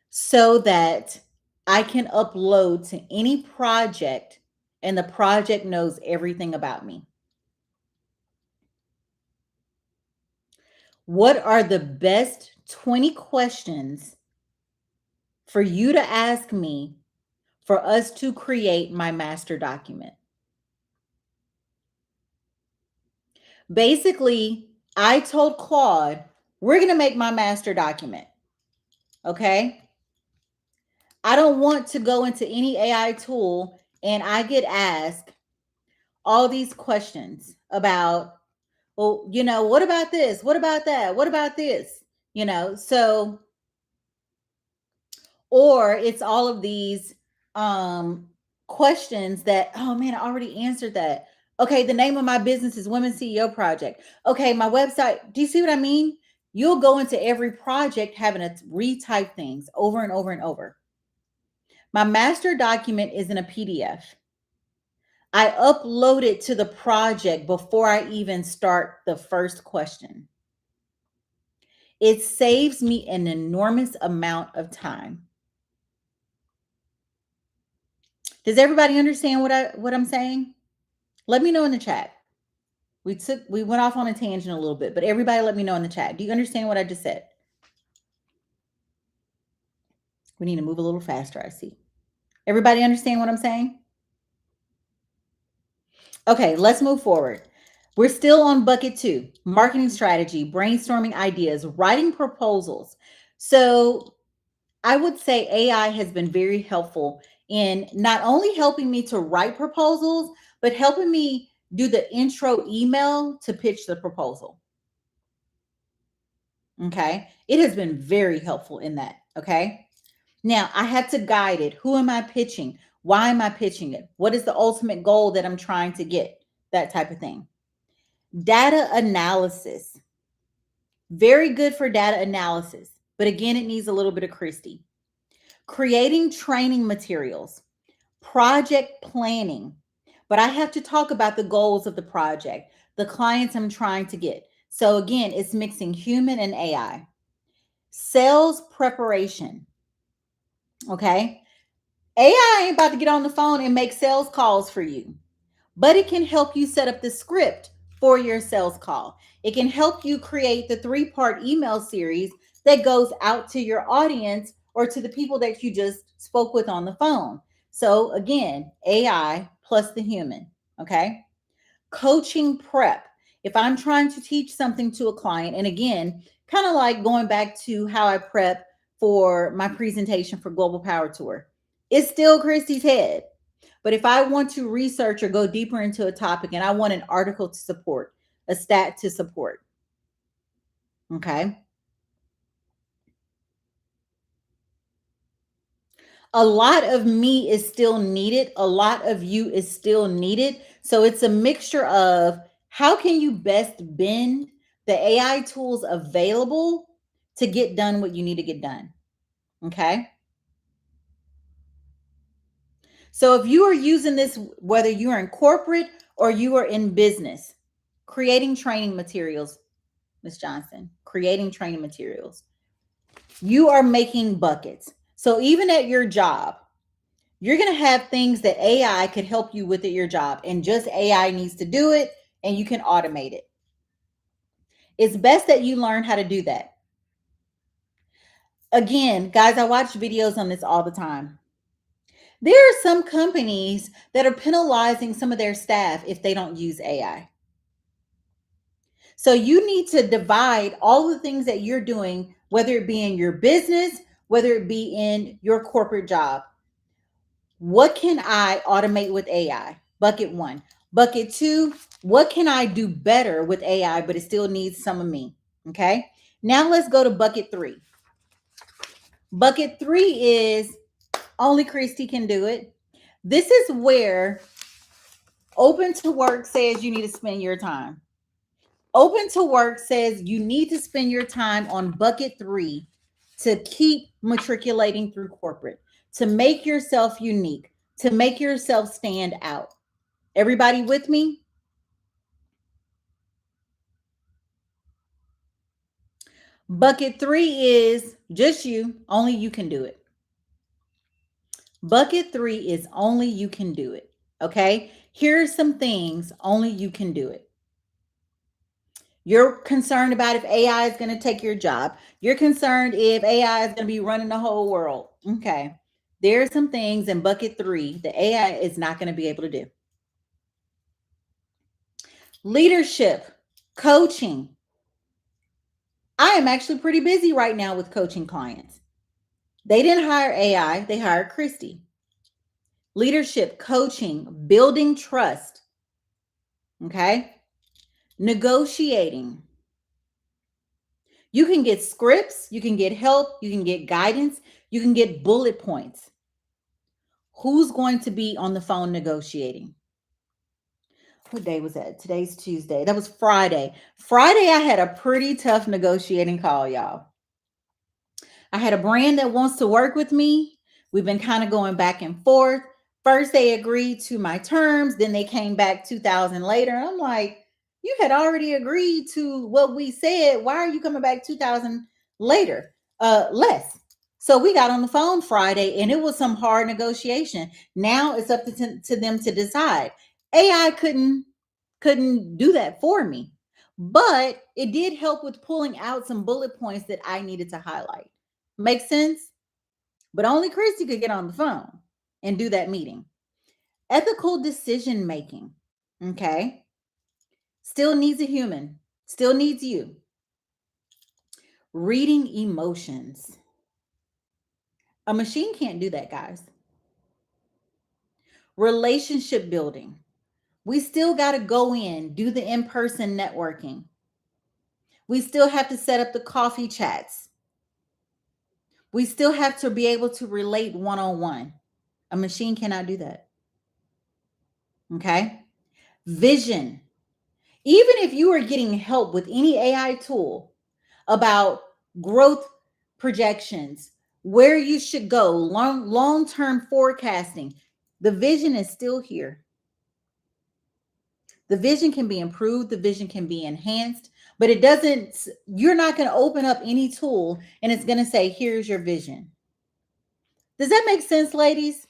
So that I can upload to any project and the project knows everything about me. What are the best 20 questions for you to ask me for us to create my master document? Basically, I told Claude, we're going to make my master document. Okay. I don't want to go into any AI tool and I get asked all these questions about, well, what about this? What about that? What about this? Or it's all of these questions that, oh man, I already answered that. Okay, the name of my business is Women CEO Project. Okay, my website, do you see what I mean? You'll go into every project having to retype things over and over and over. My master document is in a PDF. I upload it to the project before I even start the first question. It saves me an enormous amount of time. Does everybody understand what I'm saying? Let me know in the chat. We went off on a tangent a little bit, but everybody let me know in the chat. Do you understand what I just said? We need to move a little faster, I see. Everybody understand what I'm saying? Okay, let's move forward. We're still on bucket 2, marketing strategy, brainstorming ideas, writing proposals. So I would say AI has been very helpful in not only helping me to write proposals, but helping me do the intro email to pitch the proposal. Okay. It has been very helpful in that. Okay. Now I have to guide it. Who am I pitching? Why am I pitching it? What is the ultimate goal that I'm trying to get? That type of thing. Data analysis. Very good for data analysis. But again, it needs a little bit of Christy. Creating training materials. Project planning. But I have to talk about the goals of the project, the clients I'm trying to get. So again, it's mixing human and AI. Sales preparation. Okay. AI ain't about to get on the phone and make sales calls for you, but it can help you set up the script for your sales call. It can help you create the 3-part email series that goes out to your audience or to the people that you just spoke with on the phone. So again, AI plus the human. Okay. Coaching prep. If I'm trying to teach something to a client, and again, kind of like going back to how I prep for my presentation for Global Power Tour, it's still Christy's head. But if I want to research or go deeper into a topic and I want an article to support, a stat to support, okay? A lot of me is still needed. A lot of you is still needed. So it's a mixture of how can you best bend the AI tools available to get done what you need to get done. Okay. So if you are using this, whether you're in corporate or you are in business, creating training materials, Ms. Johnson, creating training materials, you are making buckets. So even at your job, you're going to have things that AI could help you with at your job, and just AI needs to do it and you can automate it. It's best that you learn how to do that. Again, guys, I watch videos on this all the time. There are some companies that are penalizing some of their staff if they don't use AI. So you need to divide all the things that you're doing, whether it be in your business, whether it be in your corporate job. What can I automate with AI? Bucket one. Bucket two, what can I do better with AI, but it still needs some of me? Okay. Now let's go to bucket three. Bucket three is only Christy can do it. This is where Open to Work says you need to spend your time. Open to Work says you need to spend your time on bucket three to keep matriculating through corporate, to make yourself unique, to make yourself stand out. Everybody with me? Bucket three is just you, only you can do it. Bucket three is only you can do it. Okay. Here are some things only you can do it. You're concerned about if AI is going to take your job. You're concerned if AI is going to be running the whole world. Okay. There are some things in bucket three that AI is not going to be able to do. Leadership, coaching. I am actually pretty busy right now with coaching clients. They didn't hire AI, they hired Christy. Leadership, coaching, building trust. Okay. Negotiating. You can get scripts, you can get help, you can get guidance, you can get bullet points. Who's going to be on the phone negotiating? What day was that? Today's Tuesday. That was Friday. Friday, I had a pretty tough negotiating call, y'all. I had a brand that wants to work with me. We've been kind of going back and forth. First, they agreed to my terms. Then they came back 2,000 later. I'm like, you had already agreed to what we said. Why are you coming back 2,000 later? Less. So we got on the phone Friday and it was some hard negotiation. Now it's up to them to decide. AI couldn't do that for me, but it did help with pulling out some bullet points that I needed to highlight. Make sense? But only Christy could get on the phone and do that meeting. Ethical decision making. Okay. Still needs a human, still needs you. Reading emotions. A machine can't do that, guys. Relationship building. We still got to go in, do the in person networking. We still have to set up the coffee chats. We still have to be able to relate one on one. A machine cannot do that. Okay. Vision. Even if you are getting help with any AI tool about growth projections, where you should go, long-term forecasting, the vision is still here. The vision can be improved, the vision can be enhanced, but you're not going to open up any tool and it's going to say, here's your vision. Does that make sense, ladies?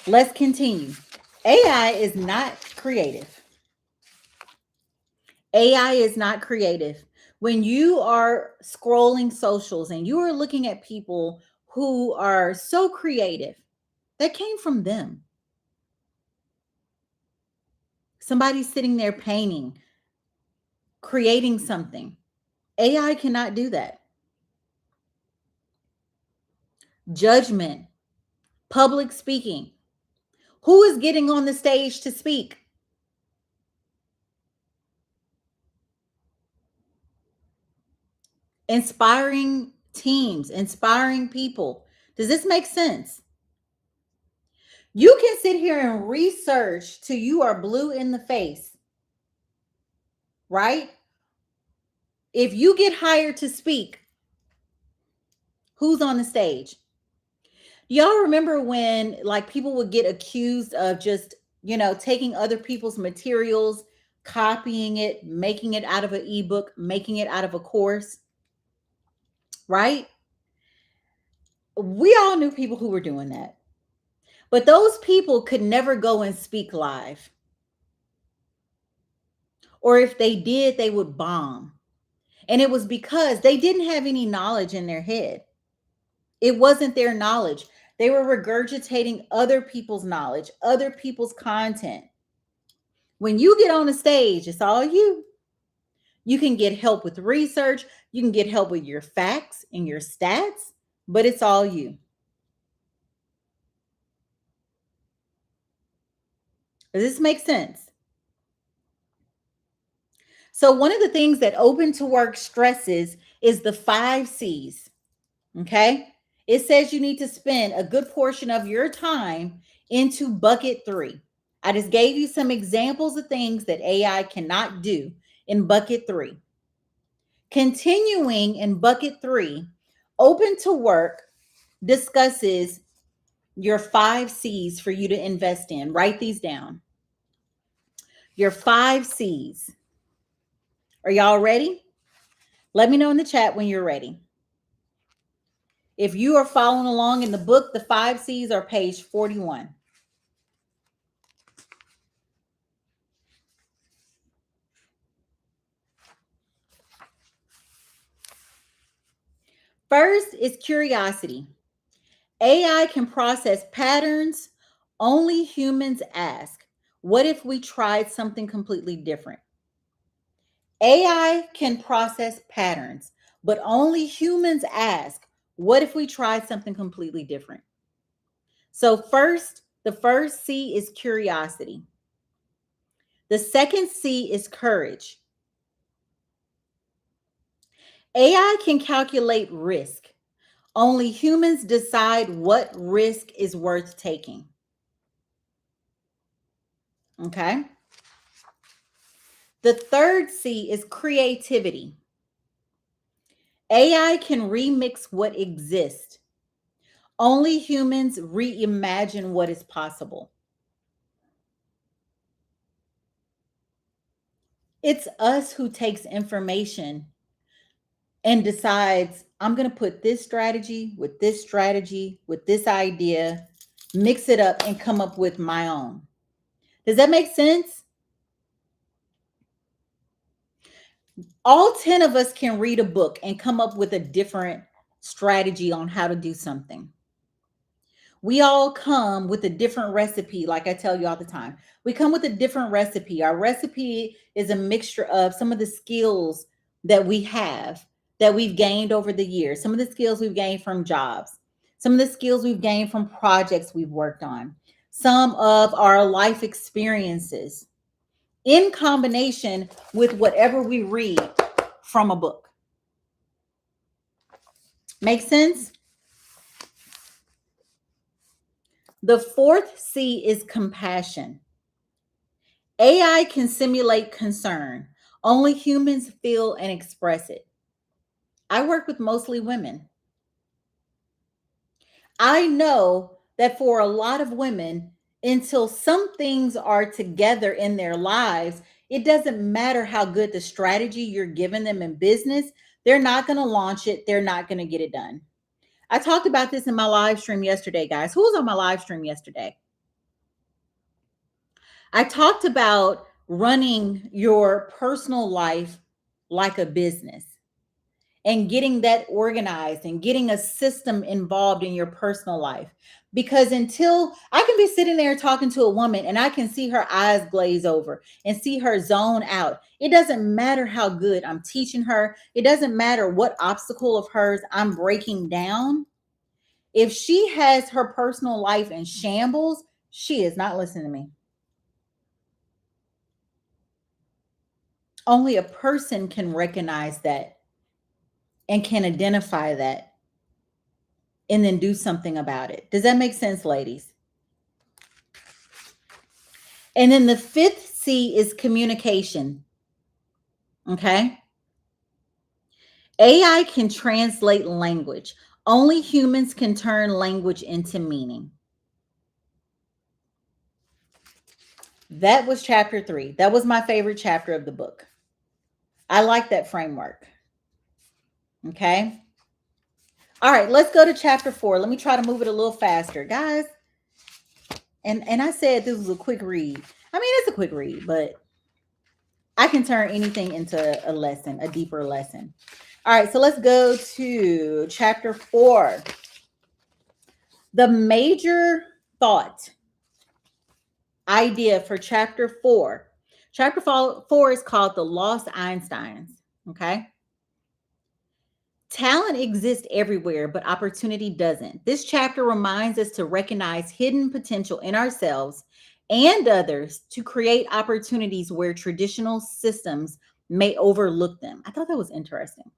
Let's continue. AI is not creative. AI is not creative. When you are scrolling socials and you are looking at people who are so creative, that came from them. Somebody's sitting there painting, creating something. AI cannot do that. Judgment, public speaking. Who is getting on the stage to speak? Inspiring teams, inspiring people. Does this make sense? You can sit here and research till you are blue in the face, right? If you get hired to speak, who's on the stage? Y'all remember when like people would get accused of just, taking other people's materials, copying it, making it out of an ebook, making it out of a course, right? We all knew people who were doing that. But those people could never go and speak live. Or if they did, they would bomb. And it was because they didn't have any knowledge in their head. It wasn't their knowledge. They were regurgitating other people's knowledge, other people's content. When you get on the stage, it's all you. You can get help with research, you can get help with your facts and your stats, but it's all you. Does this make sense? So, one of the things that Open to Work stresses is the 5 C's. Okay. It says you need to spend a good portion of your time into bucket 3. I just gave you some examples of things that AI cannot do in bucket 3. Continuing in bucket 3, Open to Work discusses your 5 C's for you to invest in. Write these down. Your 5 C's. Are y'all ready? Let me know in the chat when you're ready. If you are following along in the book, the 5 C's are page 41. First is curiosity. AI can process patterns only humans ask. What if we tried something completely different? AI can process patterns, but only humans ask, what if we tried something completely different? So the first C is curiosity. The second C is courage. AI can calculate risk. Only humans decide what risk is worth taking. Okay. The third C is creativity. AI can remix what exists. Only humans reimagine what is possible. It's us who takes information and decides, I'm going to put this strategy with this strategy, with this idea, mix it up and come up with my own. Does that make sense? All 10 of us can read a book and come up with a different strategy on how to do something. We all come with a different recipe, like I tell you all the time. We come with a different recipe. Our recipe is a mixture of some of the skills that we have, that we've gained over the years, some of the skills we've gained from jobs, some of the skills we've gained from projects we've worked on, some of our life experiences, in combination with whatever we read from a book. Make sense? The fourth C is compassion. AI can simulate concern. Only humans feel and express it. I work with mostly women. I know that for a lot of women, until some things are together in their lives, it doesn't matter how good the strategy you're giving them in business, they're not going to launch it. They're not going to get it done. I talked about this in my live stream yesterday, guys. Who was on my live stream yesterday? I talked about running your personal life like a business and getting that organized and getting a system involved in your personal life. Because until I can be sitting there talking to a woman and I can see her eyes glaze over and see her zone out, it doesn't matter how good I'm teaching her. It doesn't matter what obstacle of hers I'm breaking down. If she has her personal life in shambles, she is not listening to me. Only a person can recognize that and can identify that and then do something about it. Does that make sense, ladies? And then the fifth C is communication. Okay. AI can translate language. Only humans can turn language into meaning. That was chapter 3. That was my favorite chapter of the book. I like that framework. Okay. All right, let's go to chapter 4. Let me try to move it a little faster, guys. And I said this was a quick read. I mean, it's a quick read, but I can turn anything into a lesson, a deeper lesson. All right, so let's go to chapter 4. The major thought idea for chapter 4 Chapter 4 is called The Lost Einsteins. Okay. Talent exists everywhere, but opportunity doesn't. This chapter reminds us to recognize hidden potential in ourselves and others to create opportunities where traditional systems may overlook them. I thought that was interesting.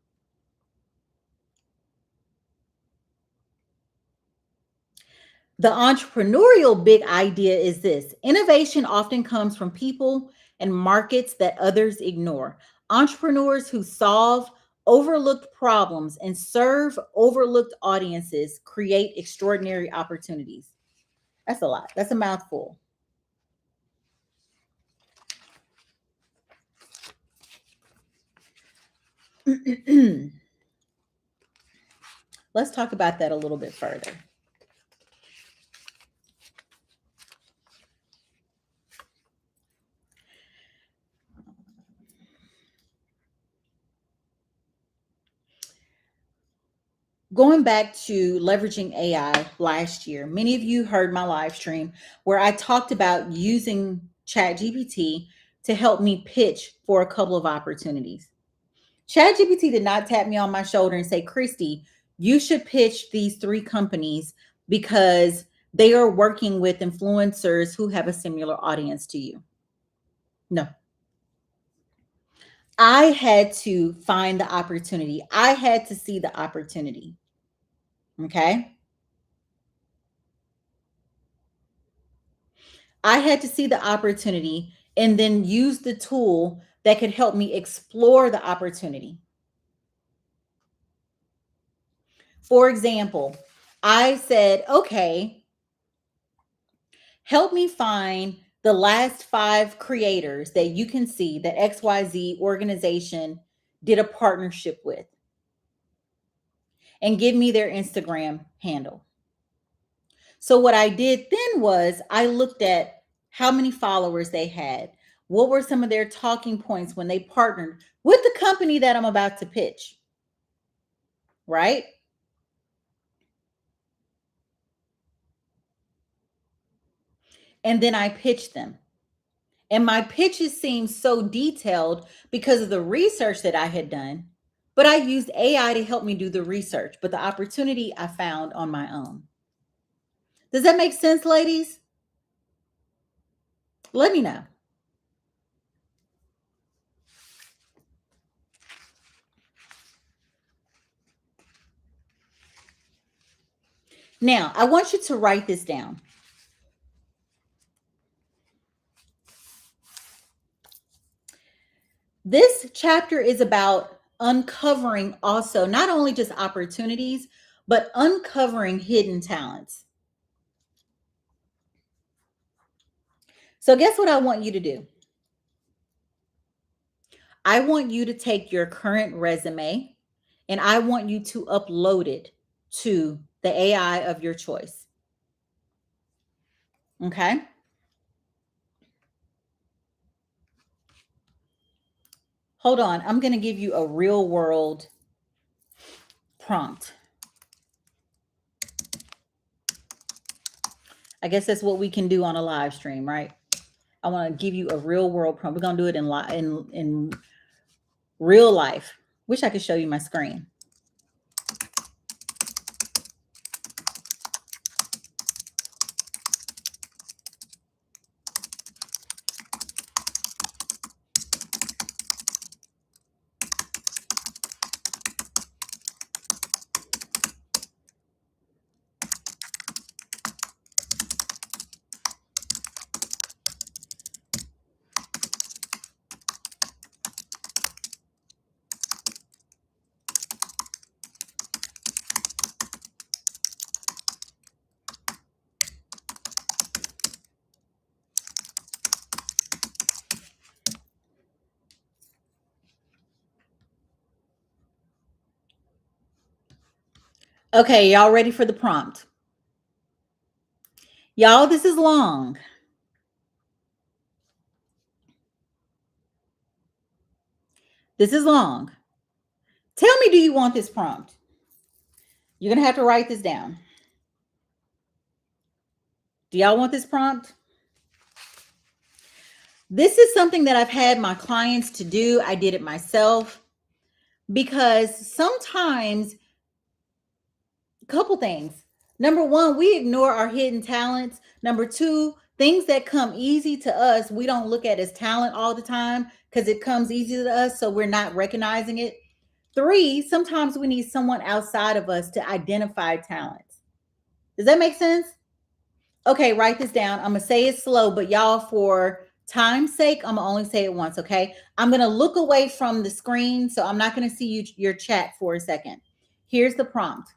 The entrepreneurial big idea is this: innovation often comes from people and markets that others ignore. Entrepreneurs who solve overlooked problems and serve overlooked audiences create extraordinary opportunities. That's a lot. That's a mouthful. Let's talk about that a little bit further. Going back to leveraging AI last year, many of you heard my live stream where I talked about using ChatGPT to help me pitch for a couple of opportunities. ChatGPT did not tap me on my shoulder and say, Christy, you should pitch these 3 companies because they are working with influencers who have a similar audience to you. No. I had to find the opportunity. I had to see the opportunity. Okay. I had to see the opportunity and then use the tool that could help me explore the opportunity. For example, I said, okay, help me find the last 5 creators that you can see that XYZ organization did a partnership with and give me their Instagram handle. So what I did then was I looked at how many followers they had. What were some of their talking points when they partnered with the company that I'm about to pitch? Right? And then I pitched them. And my pitches seemed so detailed because of the research that I had done, but I used AI to help me do the research, but the opportunity I found on my own. Does that make sense, ladies? Let me know. Now, I want you to write this down. This chapter is about uncovering also not only just opportunities, but uncovering hidden talents. So, guess what I want you to do? I want you to take your current resume and I want you to upload it to the AI of your choice. Okay. Hold on. I'm going to give you a real world prompt. I guess that's what we can do on a live stream, right? I want to give you a real world prompt. We're going to do it in real life. Wish I could show you my screen. Okay, y'all ready for the prompt? Y'all, this is long. This is long. Tell me, do you want this prompt? You're going to have to write this down. Do y'all want this prompt? This is something that I've had my clients to do. I did it myself because sometimes, a couple things. Number one, we ignore our hidden talents. Number two, things that come easy to us, we don't look at as talent all the time because it comes easy to us, so we're not recognizing it. Three, sometimes we need someone outside of us to identify talents. Does that make sense? Okay, write this down. I'm gonna say it slow, but y'all, for time's sake, I'm gonna only say it once. Okay, I'm gonna look away from the screen, so I'm not gonna see your chat for a second. Here's the prompt.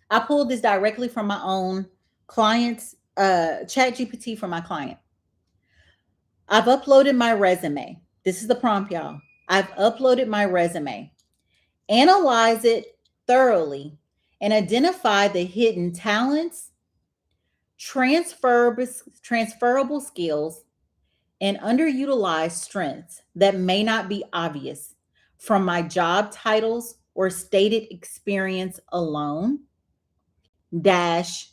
I pulled this directly from my own client's chat GPT for my client. I've uploaded my resume. This is the prompt, y'all. I've uploaded my resume. Analyze it thoroughly and identify the hidden talents, transferable skills, and underutilized strengths that may not be obvious from my job titles or stated experience alone. Dash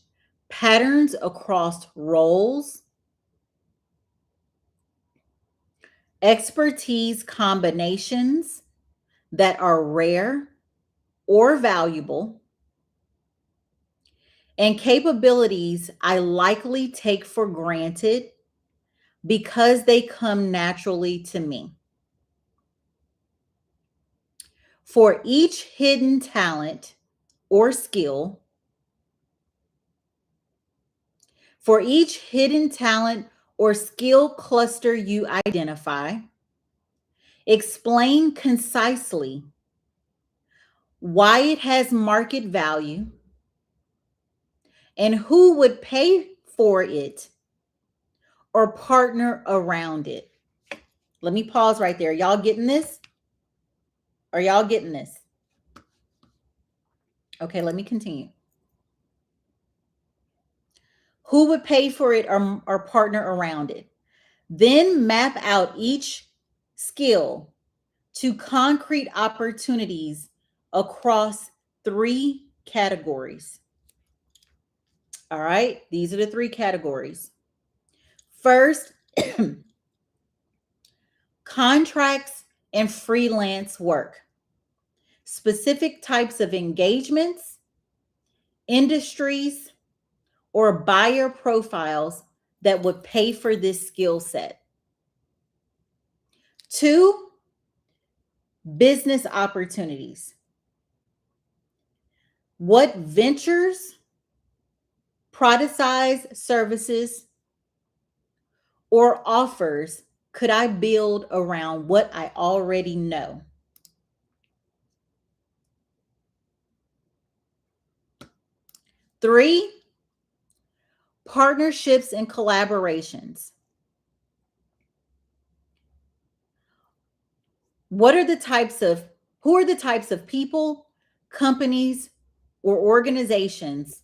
patterns across roles, expertise combinations that are rare or valuable, and capabilities I likely take for granted because they come naturally to me. For each hidden talent or skill, for each hidden talent or skill cluster you identify, explain concisely why it has market value and who would pay for it or partner around it. Let me pause right there. Y'all getting this? Are y'all getting this? Okay, let me continue. Who would pay for it or partner around it? Then map out each skill to concrete opportunities across 3 categories. All right, these are the 3 categories. First, contracts and freelance work, specific types of engagements, industries, or buyer profiles that would pay for this skill set. 2, business opportunities. What ventures, productized services, or offers could I build around what I already know? 3, partnerships and collaborations. Who are the types of people, companies, or organizations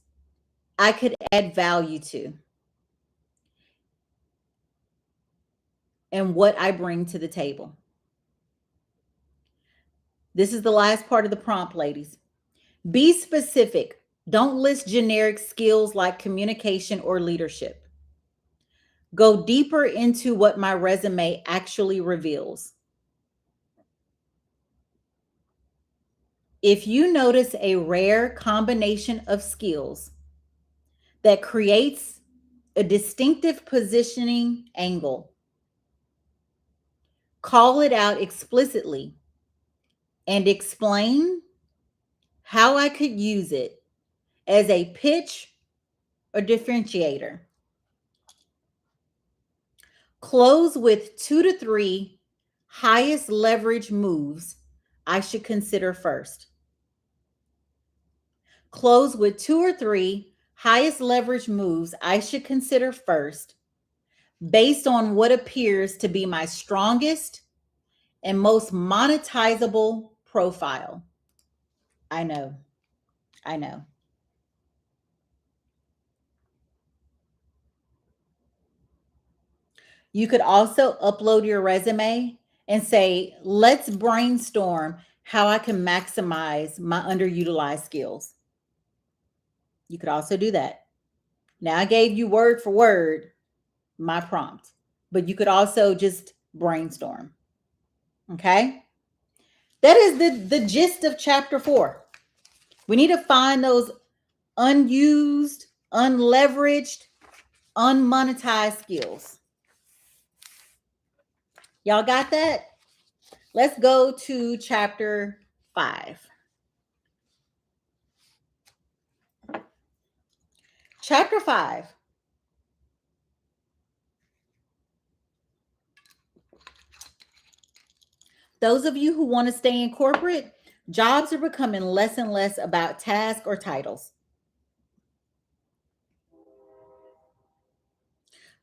I could add value to and what I bring to the table? This is the last part of the prompt, ladies. Be specific. Don't list generic skills like communication or leadership. Go deeper into what my resume actually reveals. If you notice a rare combination of skills that creates a distinctive positioning angle, call it out explicitly and explain how I could use it as a pitch or differentiator. Close with 2 to 3 highest leverage moves I should consider first. Close with 2 or 3 highest leverage moves I should consider first based on what appears to be my strongest and most monetizable profile. I know. I know. You could also upload your resume and say, let's brainstorm how I can maximize my underutilized skills. You could also do that. Now, I gave you word for word my prompt, but you could also just brainstorm. Okay. That is the gist of chapter 4. We need to find those unused, unleveraged, unmonetized skills. Y'all got that? Let's go to chapter 5. Chapter 5. Those of you who want to stay in corporate, jobs are becoming less and less about tasks or titles.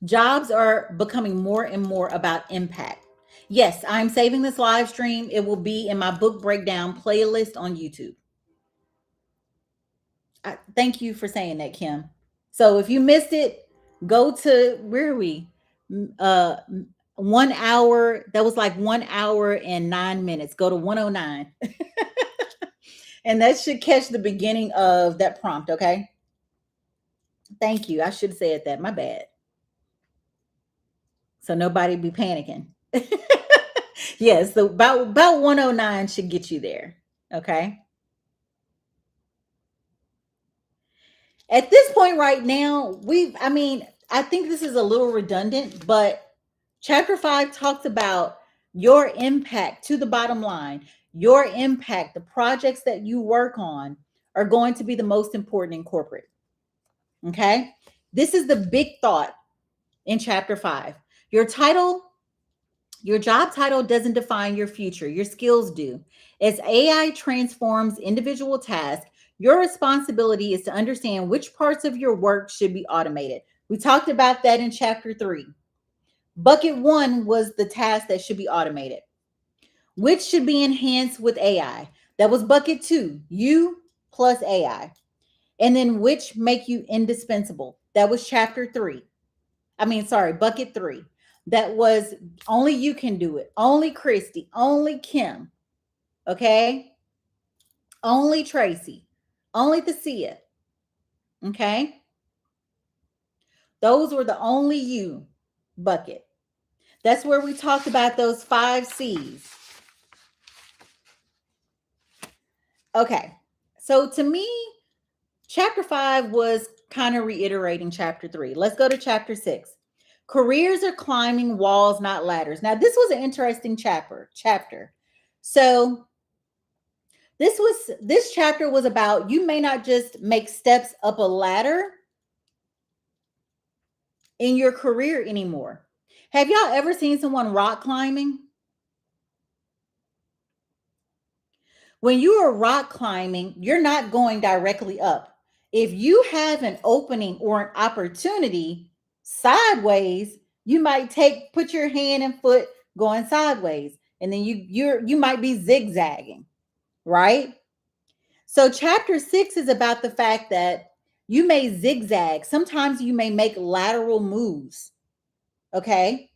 Jobs are becoming more and more about impact. Yes, I'm saving this live stream. It will be in my book breakdown playlist on YouTube. Thank you for saying that, Kim. So if you missed it, go to, where are we? 1 hour. That was like 1 hour and 9 minutes. Go to 109. And that should catch the beginning of that prompt. Okay. Thank you. I should have said that. My bad. So nobody be panicking. Yes. So about 109 should get you there. Okay. At this point right now, I think this is a little redundant, but chapter 5 talks about your impact to the bottom line. Your impact, the projects that you work on are going to be the most important in corporate. Okay. This is the big thought in chapter 5. Your job title doesn't define your future. Your skills do. As AI transforms individual tasks, your responsibility is to understand which parts of your work should be automated. We talked about that in chapter 3. Bucket 1 was the task that should be automated. Which should be enhanced with AI? That was bucket 2, you plus AI. And then which make you indispensable? That was chapter 3. Bucket 3. That was only you can do it. Only Christy, only Kim. Okay? Only Tracy, only Thea. Okay? Those were the only you bucket. That's where we talked about those 5 C's. Okay. So to me, chapter 5 was kind of reiterating chapter 3. Let's go to chapter 6. Careers are climbing walls, not ladders. Now, this was an interesting chapter. So this chapter was about, you may not just make steps up a ladder in your career anymore. Have y'all ever seen someone rock climbing? When you are rock climbing, you're not going directly up. If you have an opening or an opportunity sideways, you might put your hand and foot going sideways, and then you might be zigzagging, right? So chapter 6 is about the fact that you may zigzag. Sometimes you may make lateral moves. Okay.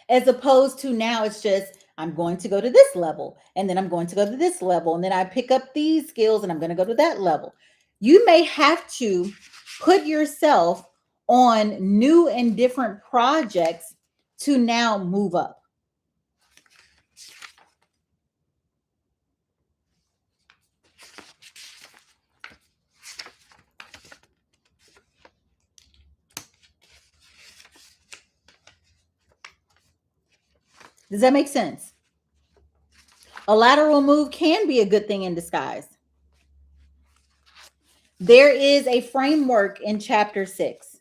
As opposed to now it's just, I'm going to go to this level, and then I'm going to go to this level, and then I pick up these skills and I'm going to go to that level. You may have to put yourself on new and different projects to now move up. Does that make sense? A lateral move can be a good thing in disguise. There is a framework in chapter 6.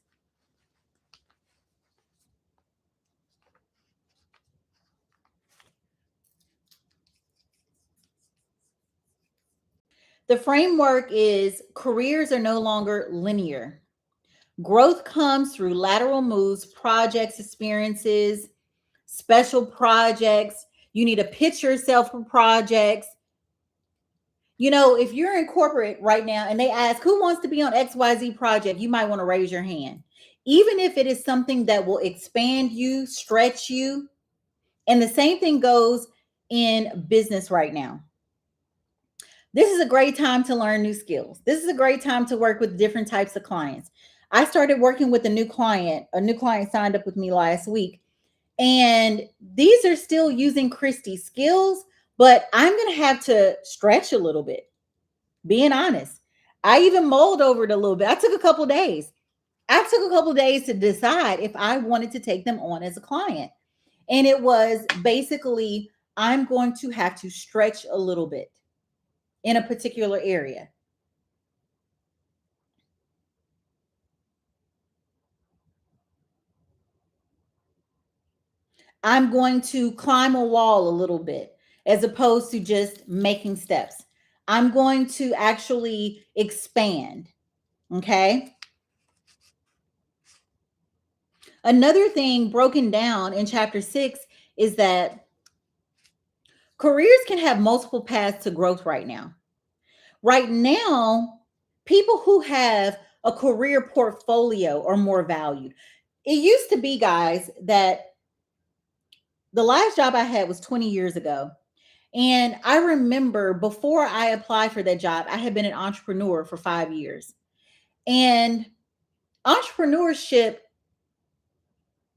The framework is careers are no longer linear. Growth comes through lateral moves, projects, experiences, special projects. You need to pitch yourself for projects. You know, if you're in corporate right now and they ask who wants to be on XYZ project, you might want to raise your hand. Even if it is something that will expand you, stretch you. And the same thing goes in business right now. This is a great time to learn new skills. This is a great time to work with different types of clients. I started working with a new client. A new client signed up with me last week. And these are still using Christy's skills, but I'm going to have to stretch a little bit, being honest. I even mulled over it a little bit. I took a couple days. I took a couple days to decide if I wanted to take them on as a client. And it was basically, I'm going to have to stretch a little bit in a particular area. I'm going to climb a wall a little bit as opposed to just making steps. I'm going to actually expand. Okay. Another thing broken down in chapter 6 is that careers can have multiple paths to growth right now. Right now, people who have a career portfolio are more valued. It used to be, guys, that the last job I had was 20 years ago. And I remember before I applied for that job, I had been an entrepreneur for 5 years. And entrepreneurship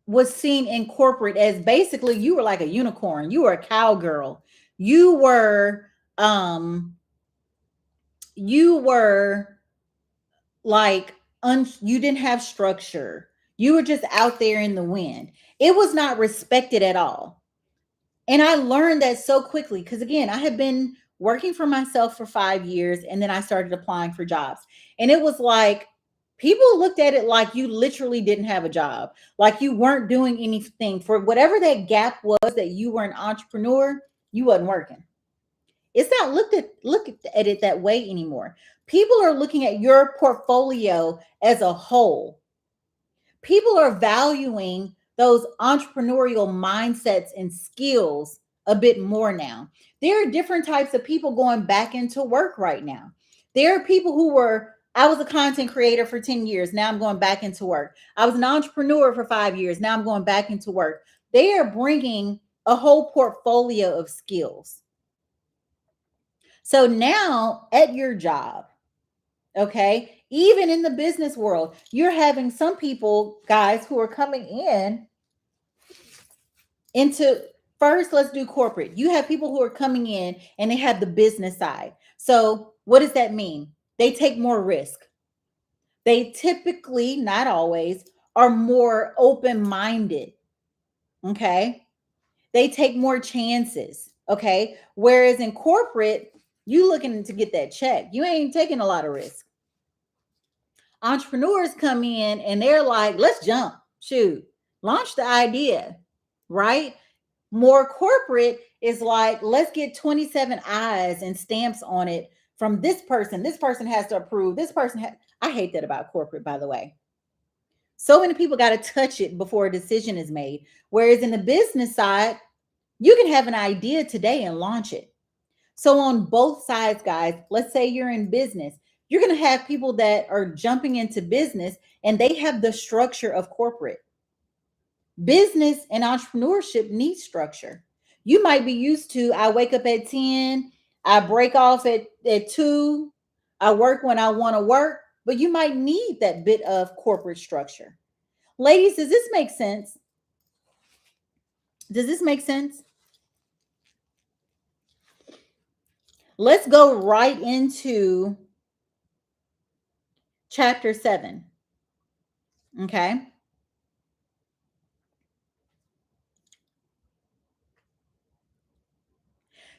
was seen in corporate as basically you were like a unicorn, you were a cowgirl. You were you were like you didn't have structure. You were just out there in the wind. It was not respected at all. And I learned that so quickly because, again, I had been working for myself for 5 years and then I started applying for jobs. And it was like people looked at it like you literally didn't have a job, like you weren't doing anything. For whatever that gap was that you were an entrepreneur, you wasn't working. It's not look at it that way anymore. People are looking at your portfolio as a whole. People are valuing those entrepreneurial mindsets and skills a bit more now. There are different types of people going back into work right now. There are people who were, I was a content creator for 10 years. Now I'm going back into work. I was an entrepreneur for 5 years. Now I'm going back into work. They are bringing a whole portfolio of skills. So now at your job, okay, even in the business world, you're having some people, guys, who are coming into first, let's do corporate. You have people who are coming in and they have the business side. So what does that mean? They take more risk. They typically, not always, are more open-minded. Okay. They take more chances. Okay. Whereas in corporate, you looking to get that check. You ain't taking a lot of risk. Entrepreneurs come in and they're like, let's jump, shoot, launch the idea, right? More corporate is like, let's get 27 eyes and stamps on it from this person. This person has to approve. This person I hate that about corporate, by the way. So many people got to touch it before a decision is made. Whereas in the business side, you can have an idea today and launch it. So on both sides, guys, let's say you're in business, you're going to have people that are jumping into business and they have the structure of corporate. Business and entrepreneurship needs structure. You might be used to, I wake up at 10, I break off at 2, I work when I want to work, but you might need that bit of corporate structure. Ladies, does this make sense? Does this make sense? Let's go right into chapter 7. Okay.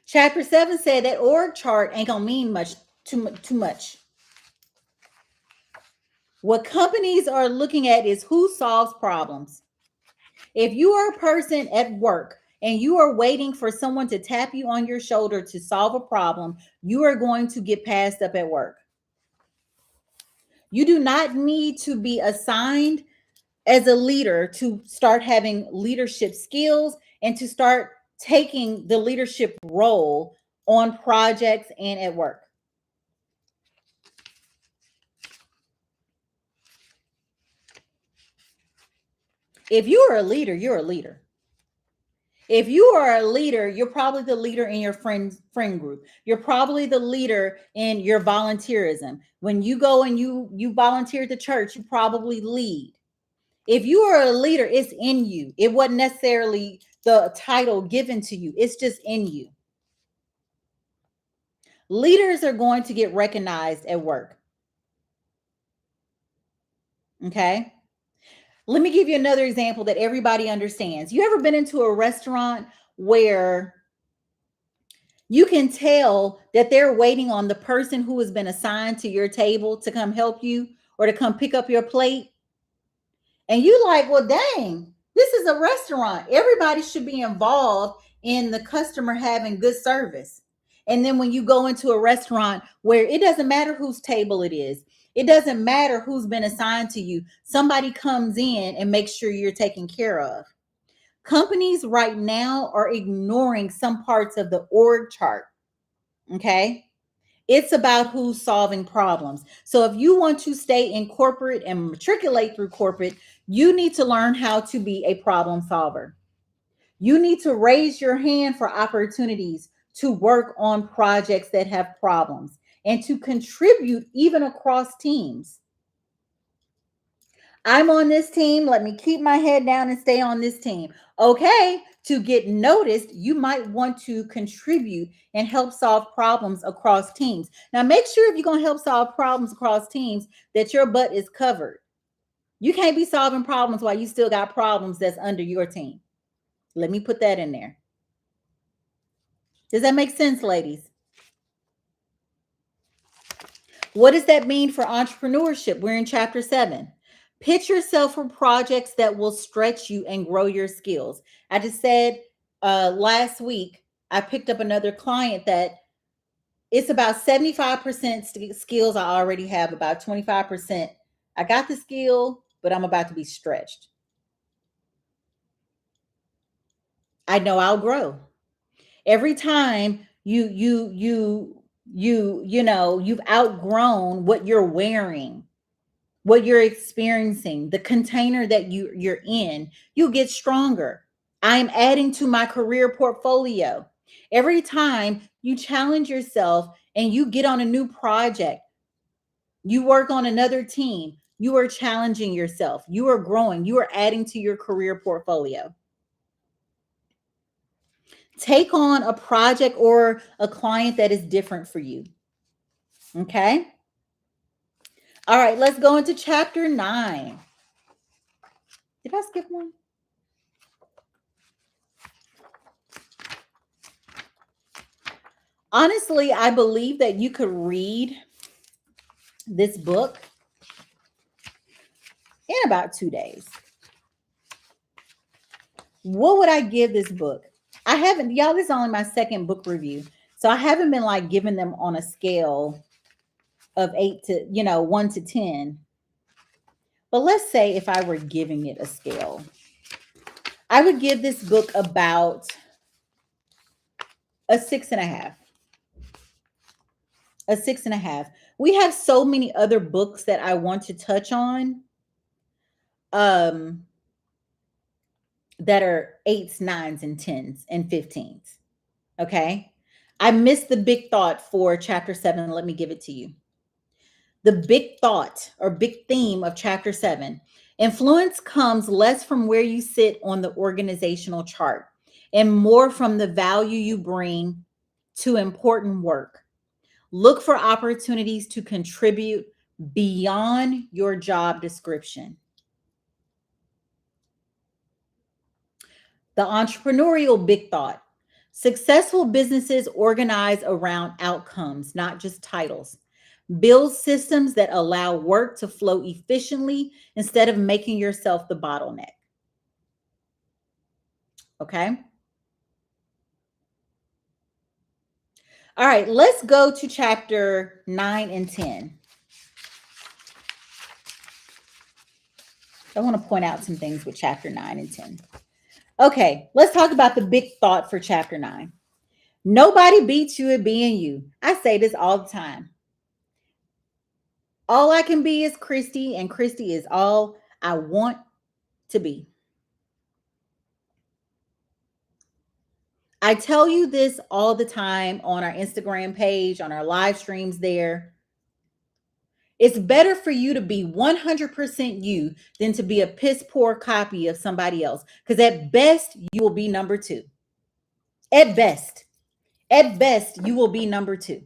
Chapter 7 said that org chart ain't gonna mean too much. What companies are looking at is who solves problems. If you are a person at work and you are waiting for someone to tap you on your shoulder to solve a problem, you are going to get passed up at work. You do not need to be assigned as a leader to start having leadership skills and to start taking the leadership role on projects and at work. If you are a leader, you're a leader. If you are a leader, you're probably the leader in your friend group. You're probably the leader in your volunteerism. When you go and you volunteer at the church, you probably lead. If you are a leader, it's in you. It wasn't necessarily the title given to you. It's just in you. Leaders are going to get recognized at work. Okay? Let me give you another example that everybody understands. You ever been into a restaurant where you can tell that they're waiting on the person who has been assigned to your table to come help you or to come pick up your plate? And you like, well, dang, this is a restaurant. Everybody should be involved in the customer having good service. And then when you go into a restaurant where it doesn't matter whose table it is, it doesn't matter who's been assigned to you, somebody comes in and makes sure you're taken care of. Companies right now are ignoring some parts of the org chart. Okay. It's about who's solving problems. So if you want to stay in corporate and matriculate through corporate, you need to learn how to be a problem solver. You need to raise your hand for opportunities to work on projects that have problems and to contribute even across teams. I'm on this team. Let me keep my head down and stay on this team. Okay, to get noticed, you might want to contribute and help solve problems across teams. Now, make sure if you're going to help solve problems across teams that your butt is covered. You can't be solving problems while you still got problems that's under your team. Let me put that in there. Does that make sense, ladies? What does that mean for entrepreneurship? We're in chapter 7. Pitch yourself for projects that will stretch you and grow your skills. I just said last week, I picked up another client that it's about 75% skills I already have, about 25%. I got the skill, but I'm about to be stretched. I know I'll grow. Every time you've outgrown what you're wearing, what you're experiencing, the container that you're in, you get stronger. I'm adding to my career portfolio. Every time you challenge yourself and you get on a new project, you work on another team, you are challenging yourself, you are growing, you are adding to your career portfolio. Take on a project or a client that is different for you. Okay? All right, let's go into chapter 9. Did I skip one? Honestly, I believe that you could read this book in about 2 days. What would I give this book? I haven't, y'all, this is only my second book review. So I haven't been like giving them on a scale of 1 to 10. But let's say if I were giving it a scale, I would give this book about a 6.5. A 6.5. We have so many other books that I want to touch on. That are 8s, 9s, and 10s and 15s. Okay. I missed the big thought for chapter 7. Let me give it to you. The big thought or big theme of chapter 7: influence comes less from where you sit on the organizational chart and more from the value you bring to important work. Look for opportunities to contribute beyond your job description. The entrepreneurial big thought: successful businesses organize around outcomes, not just titles. Build systems that allow work to flow efficiently instead of making yourself the bottleneck. Okay. All right, let's go to chapter 9 and 10. I want to point out some things with chapter 9 and 10. Okay, let's talk about the big thought for chapter 9. Nobody beats you at being you. I say this all the time. All I can be is Christy, and Christy is all I want to be. I tell you this all the time on our Instagram page, on our live streams there. It's better for you to be 100% you than to be a piss poor copy of somebody else. Because at best, you will be number two. At best, you will be number two.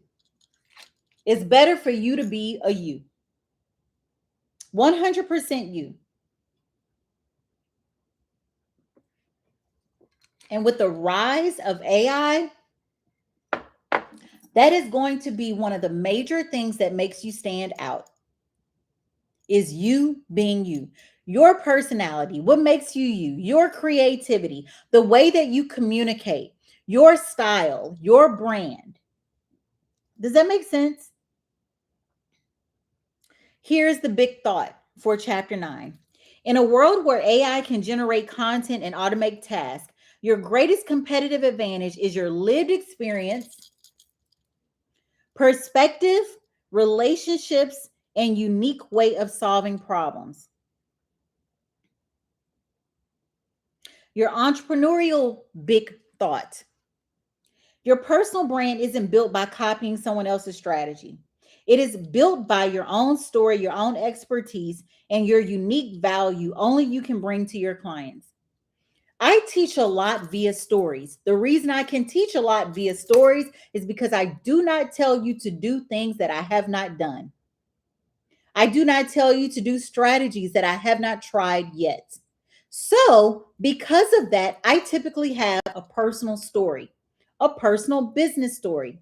It's better for you to be a you. 100% you. And with the rise of AI, that is going to be one of the major things that makes you stand out. Is you being you. Your personality, what makes you you, your creativity, the way that you communicate, your style, your brand. Does that make sense? Here's the big thought for chapter 9. In a world where AI can generate content and automate tasks, your greatest competitive advantage is your lived experience, perspective, relationships, and unique way of solving problems. Your entrepreneurial big thought. Your personal brand isn't built by copying someone else's strategy. It is built by your own story, your own expertise, and your unique value only you can bring to your clients. I teach a lot via stories. The reason I can teach a lot via stories is because I do not tell you to do things that I have not done. I do not tell you to do strategies that I have not tried yet. So, because of that, I typically have a personal story, a personal business story,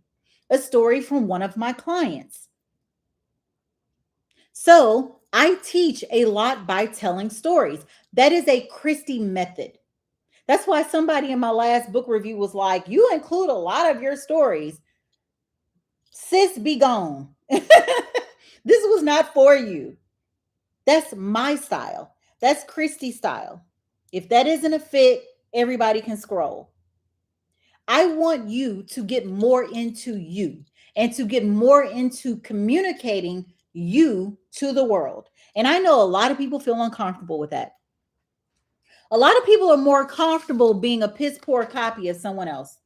a story from one of my clients. So, I teach a lot by telling stories. That is a Christie method. That's why somebody in my last book review was like, "You include a lot of your stories. Sis, be gone." This was not for you. That's my style. That's Christie's style. If that isn't a fit, everybody can scroll. I want you to get more into you and to get more into communicating you to the world. And I know a lot of people feel uncomfortable with that. A lot of people are more comfortable being a piss poor copy of someone else.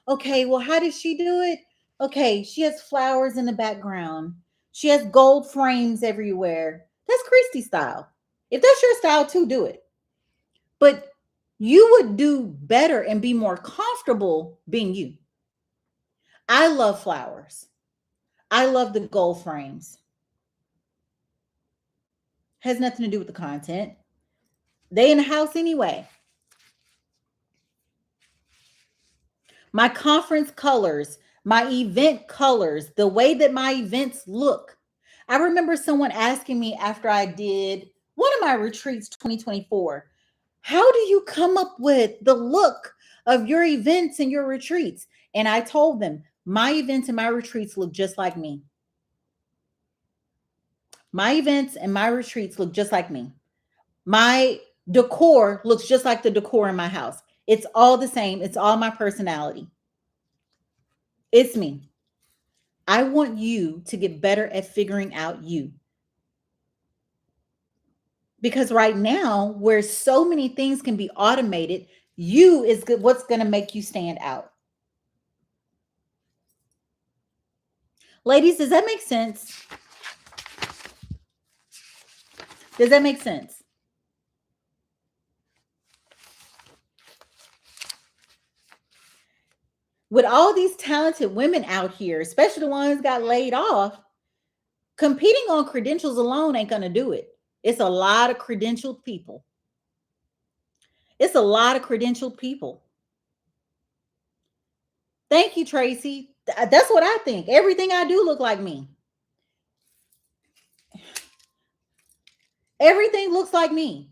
Okay, well, how does she do it? Okay, she has flowers in the background. She has gold frames everywhere. That's Christie style. If that's your style too, do it. But you would do better and be more comfortable being you. I love flowers. I love the gold frames. Has nothing to do with the content. They in the house anyway. My conference colors, my event colors, the way that my events look. I remember someone asking me after I did one of my retreats 2024, how do you come up with the look of your events and your retreats? And I told them, my events and my retreats look just like me. My events and my retreats look just like me. My decor looks just like the decor in my house. It's all the same. It's all my personality. It's me. I want you to get better at figuring out you. Because right now, where so many things can be automated, you is what's going to make you stand out. Ladies, does that make sense? Does that make sense? With all these talented women out here, especially the ones got laid off, competing on credentials alone ain't going to do it. It's a lot of credentialed people. It's a lot of credentialed people. Thank you, Tracy. That's what I think. Everything I do look like me. Everything looks like me.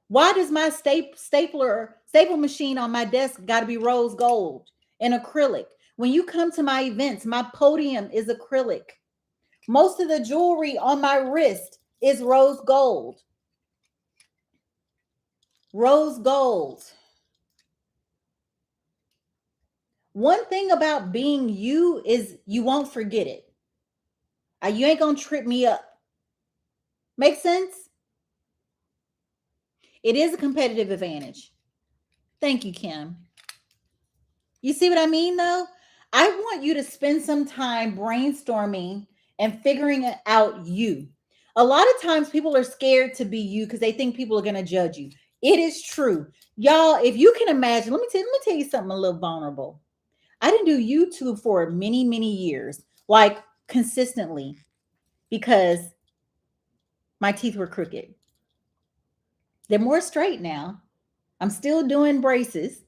Why does my staple machine on my desk got to be rose gold and acrylic? When you come to my events, my podium is acrylic. Most of the jewelry on my wrist is rose gold. Rose gold. One thing about being you is you won't forget it. You ain't going to trip me up. Make sense? It is a competitive advantage. Thank you, Kim. You see what I mean, though? I want you to spend some time brainstorming and figuring it out you. A lot of times people are scared to be you because they think people are going to judge you. It is true. Y'all, if you can imagine, let me tell you something a little vulnerable. I didn't do YouTube for many, many years, like consistently, because my teeth were crooked. They're more straight now. I'm still doing braces,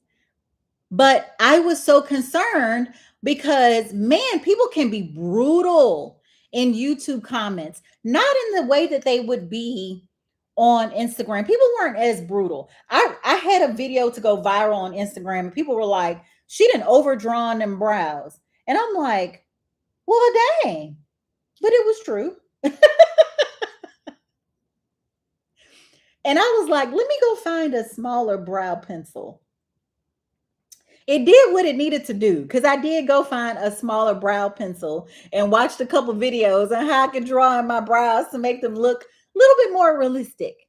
but I was so concerned because, man, people can be brutal in YouTube comments, not in the way that they would be on Instagram. People weren't as brutal. I had a video to go viral on Instagram, and people were like, she didn't overdrawn them brows. And I'm like, well, dang. But it was true. And I was like, let me go find a smaller brow pencil. It did what it needed to do, because I did go find a smaller brow pencil and watched a couple videos on how I could draw in my brows to make them look a little bit more realistic.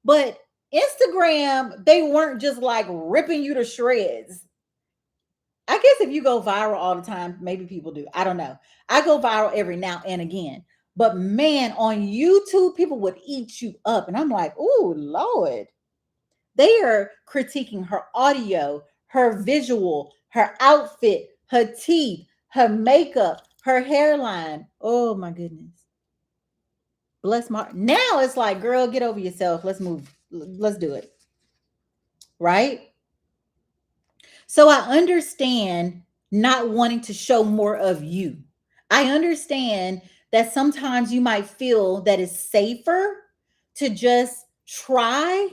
But Instagram, they weren't just like ripping you to shreds. I guess if you go viral all the time, maybe people do. I don't know. I go viral every now and again. But man, on YouTube, people would eat you up. And I'm like, oh, Lord. They are critiquing her audio, her visual, her outfit, her teeth, her makeup, her hairline. Oh my goodness. Bless my. Now it's like, girl, get over yourself. Let's move. Let's do it. Right? So I understand not wanting to show more of you. I understand that sometimes you might feel that it's safer to just try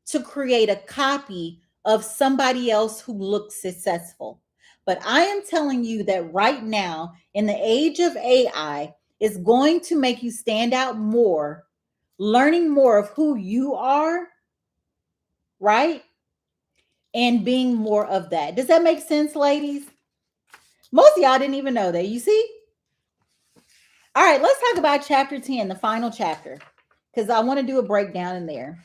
to create a copy of somebody else who looks successful. But I am telling you that right now, in the age of AI, it's going to make you stand out more, learning more of who you are, right? And being more of that. Does that make sense, ladies? Most of y'all didn't even know that. You see? All right, let's talk about chapter 10, the final chapter, because I want to do a breakdown in there.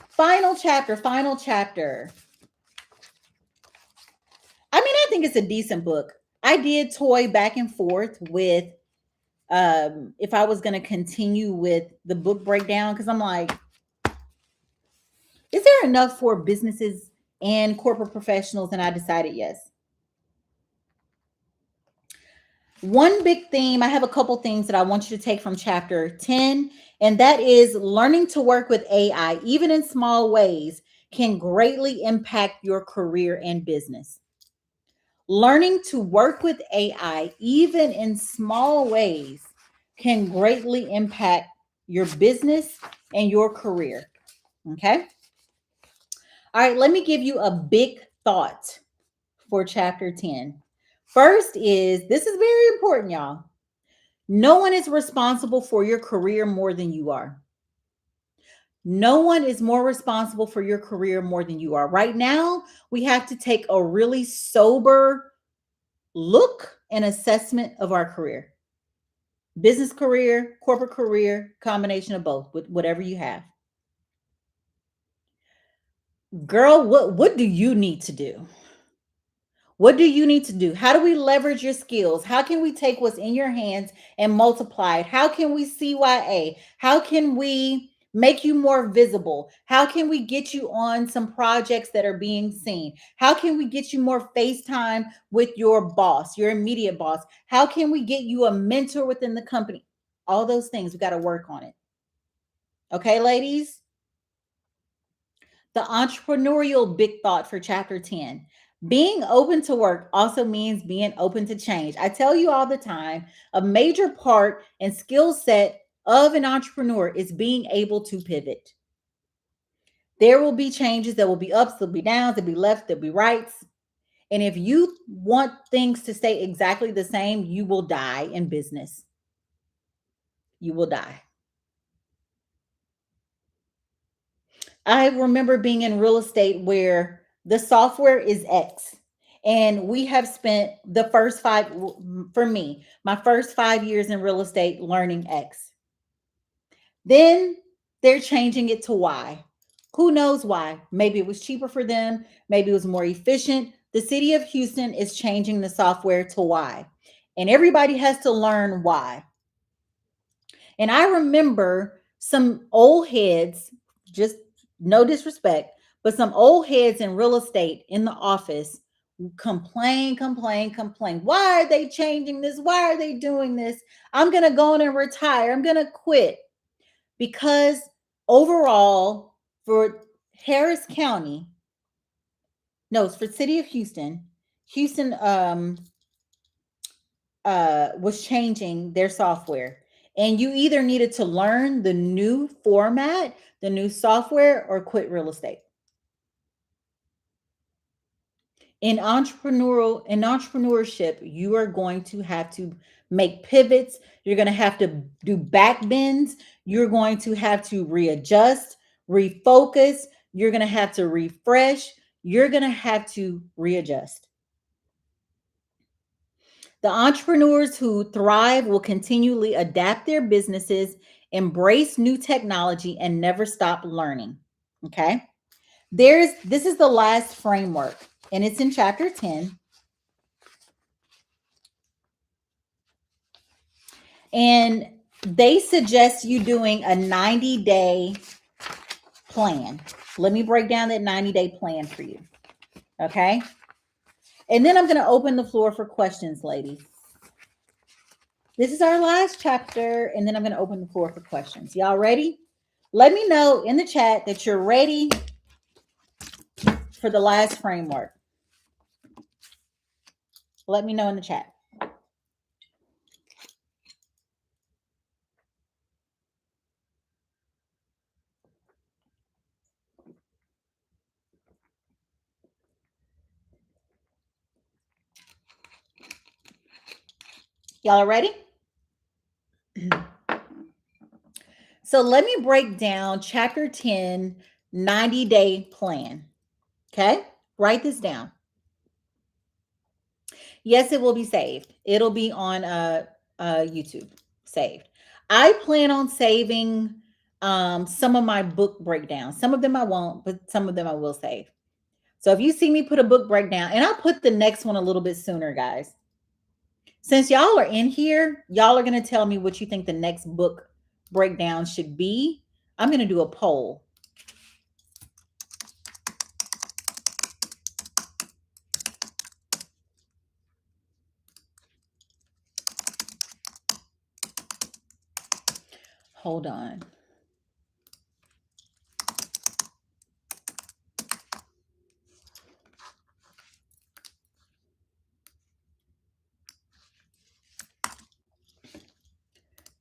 Final chapter, final chapter. I mean, I think it's a decent book. I did toy back and forth with if I was going to continue with the book breakdown, because I'm like, is there enough for businesses and corporate professionals? And I decided yes. One big theme, I have a couple things that I want you to take from chapter 10, and that is learning to work with AI, even in small ways, can greatly impact your career and business. Learning to work with AI, even in small ways, can greatly impact your business and your career. Okay. All right, let me give you a big thought for chapter 10. First is, this is very important, y'all. No one is responsible for your career more than you are. No one is more responsible for your career more than you are. Right now, we have to take a really sober look and assessment of our career. Business career, corporate career, combination of both, with whatever you have. Girl, what do you need to do? What do you need to do? How do we leverage your skills? How can we take what's in your hands and multiply it? How can we CYA? How can we make you more visible? How can we get you on some projects that are being seen? How can we get you more FaceTime with your boss, your immediate boss? How can we get you a mentor within the company? All those things, we got to work on it. Okay, ladies? The entrepreneurial big thought for chapter 10. Being open to work also means being open to change. I tell you all the time, a major part and skill set of an entrepreneur is being able to pivot. There will be changes, there will be ups, there'll be downs, there'll be left, there'll be rights. And if you want things to stay exactly the same, you will die in business. You will die. I remember being in real estate where the software is X. And we have spent the first for me, my first 5 years in real estate learning X. Then they're changing it to Y. Who knows why? Maybe it was cheaper for them. Maybe it was more efficient. The city of Houston is changing the software to why. And everybody has to learn why. And I remember some old heads, just no disrespect, but some old heads in real estate in the office complain. Why are they changing this? Why are they doing this? I'm going to go in and retire. I'm going to quit. Because overall, for Harris County, no, it's for city of Houston, Houston was changing their software. And you either needed to learn the new format, the new software, or quit real estate. In entrepreneurship, you are going to have to make pivots. You're going to have to do back bends. You're going to have to readjust, refocus. You're going to have to refresh. You're going to have to readjust. The entrepreneurs who thrive will continually adapt their businesses, embrace new technology, and never stop learning. Okay. This is the last framework, and it's in chapter 10. And they suggest you doing a 90-day plan. Let me break down that 90-day plan for you. Okay. And then I'm going to open the floor for questions, ladies. This is our last chapter, and then I'm going to open the floor for questions. Y'all ready? Let me know in the chat that you're ready for the last framework. Let me know in the chat. Y'all are ready? So let me break down chapter 10, 90-day plan. Okay? Write this down. Yes, it will be saved. It'll be on YouTube saved. I plan on saving some of my book breakdowns. Some of them I won't, but some of them I will save. So if you see me put a book breakdown, and I'll put the next one a little bit sooner, guys. Since y'all are in here, y'all are going to tell me what you think the next book breakdown should be. I'm going to do a poll. Hold on.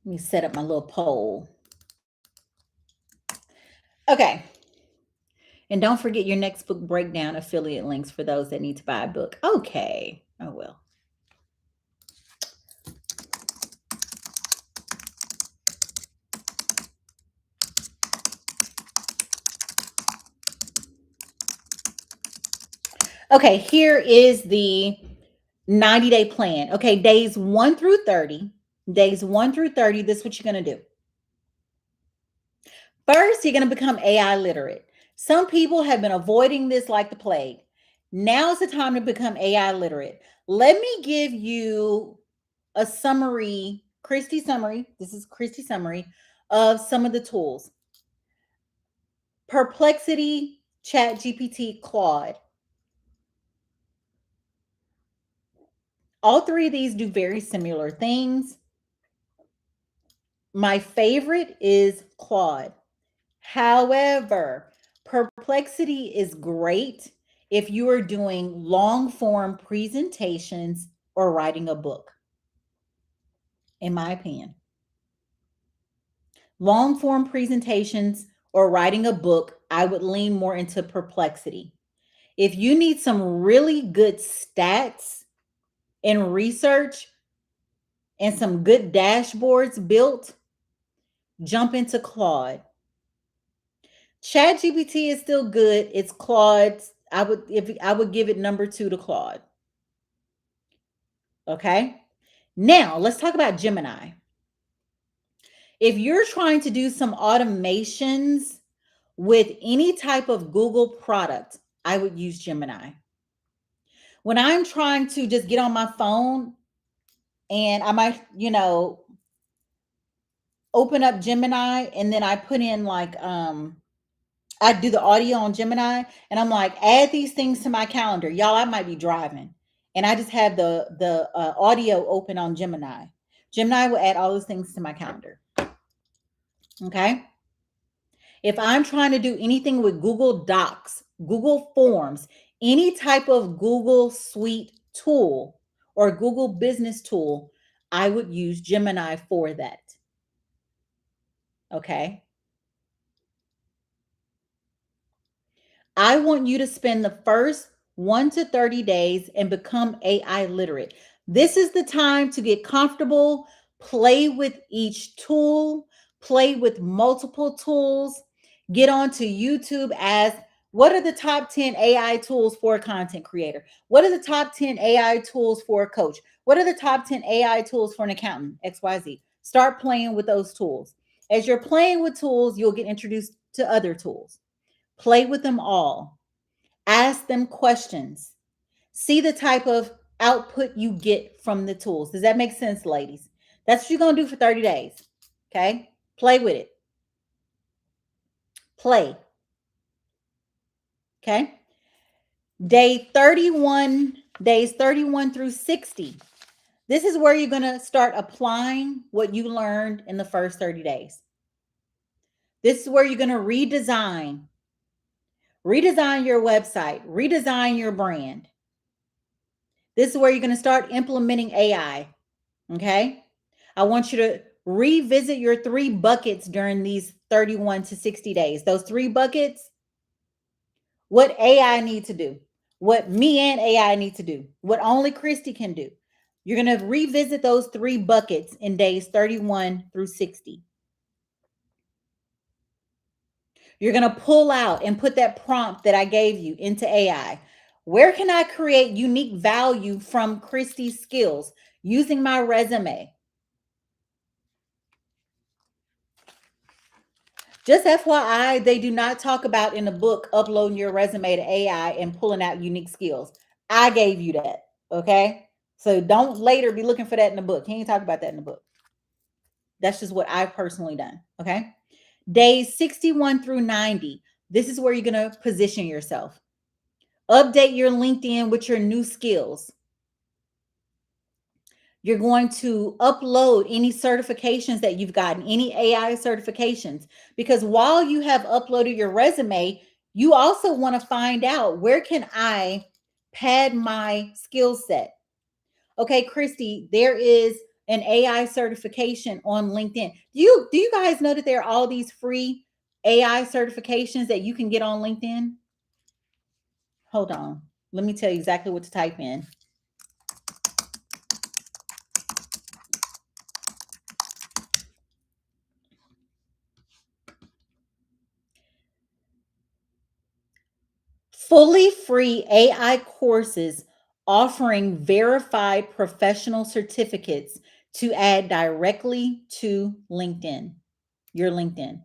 Let me set up my little poll. Okay. And don't forget your next book breakdown affiliate links for those that need to buy a book. Okay. Oh, well. Okay, here is the 90-day plan. Okay, days 1 through 30. Days 1 through 30, this is what you're going to do. First, you're going to become AI literate. Some people have been avoiding this like the plague. Now is the time to become AI literate. Let me give you a summary, Christy summary. This is Christy summary of some of the tools. Perplexity, ChatGPT, Claude. All three of these do very similar things. My favorite is Claude. However, Perplexity is great if you are doing long form presentations or writing a book, in my opinion. Long form presentations or writing a book, I would lean more into Perplexity. If you need some really good stats and research and some good dashboards built, jump into Claude. ChatGPT is still good. It's Claude. I would give it number 2 to Claude. Okay. Now let's talk about Gemini. If you're trying to do some automations with any type of Google product, I would use Gemini. When I'm trying to just get on my phone and I might, open up Gemini and then I put in like I do the audio on Gemini and I'm like, add these things to my calendar. Y'all, I might be driving. And I just have the audio open on Gemini. Gemini will add all those things to my calendar. Okay. If I'm trying to do anything with Google Docs, Google Forms, any type of Google Suite tool or Google Business tool, I would use Gemini for that. Okay. I want you to spend the first 1 to 30 days and become AI literate. This is the time to get comfortable, play with each tool, play with multiple tools, get onto YouTube, ask what are the top 10 AI tools for a content creator? What are the top 10 AI tools for a coach? What are the top 10 AI tools for an accountant? XYZ. Start playing with those tools. As you're playing with tools, you'll get introduced to other tools. Play with them all. Ask them questions. See the type of output you get from the tools. Does that make sense, ladies? That's what you're going to do for 30 days. Okay? Play with it. Play. Okay? Days 31 through 60. This is where you're going to start applying what you learned in the first 30 days. This is where you're going to redesign your website, redesign your brand. This is where you're going to start implementing AI. Okay. I want you to revisit your 3 buckets during these 31 to 60 days. Those 3 buckets, what AI need to do, what me and AI need to do, what only Christy can do. You're going to revisit those 3 buckets in days 31 through 60. You're going to pull out and put that prompt that I gave you into AI. Where can I create unique value from Christy's skills using my resume? Just FYI, they do not talk about in the book uploading your resume to AI and pulling out unique skills. I gave you that. Okay. So don't later be looking for that in the book. He ain't talk about that in the book. That's just what I've personally done. Okay. Days 61 through 90. This is where you're going to position yourself. Update your LinkedIn with your new skills. You're going to upload any certifications that you've gotten, any AI certifications, because while you have uploaded your resume, you also want to find out where can I pad my skill set. Okay, Christy, there is an AI certification on LinkedIn. Do you guys know that there are all these free AI certifications that you can get on LinkedIn? Hold on. Let me tell you exactly what to type in. Fully free AI courses offering verified professional certificates to add directly to LinkedIn, your LinkedIn.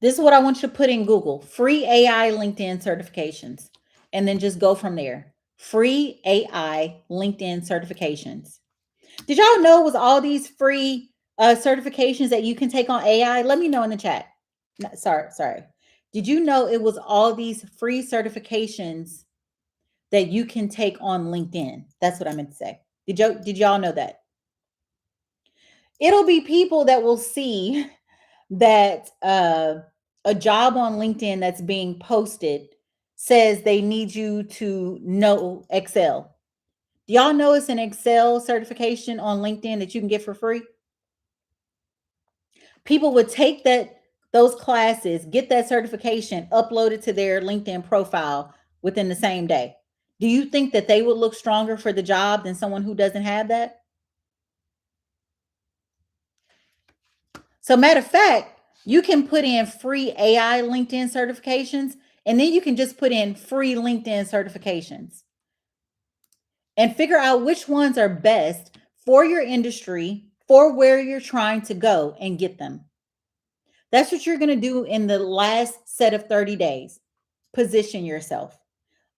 This is what I want you to put in Google: free AI LinkedIn certifications, and then just go from there. Free AI LinkedIn certifications. Did y'all know it was all these free certifications that you can take on AI? Let me know in the chat. No, sorry. Did you know it was all these free certifications that you can take on LinkedIn? That's what I meant to say. Did y'all know that? It'll be people that will see that a job on LinkedIn that's being posted says they need you to know Excel. Do y'all know it's an Excel certification on LinkedIn that you can get for free? People would take those classes, get that certification, upload it to their LinkedIn profile within the same day. Do you think that they would look stronger for the job than someone who doesn't have that? So, matter of fact, you can put in free AI LinkedIn certifications, and then you can just put in free LinkedIn certifications. and figure out which ones are best for your industry, for where you're trying to go, and get them. That's what you're going to do in the last set of 30 days. Position yourself.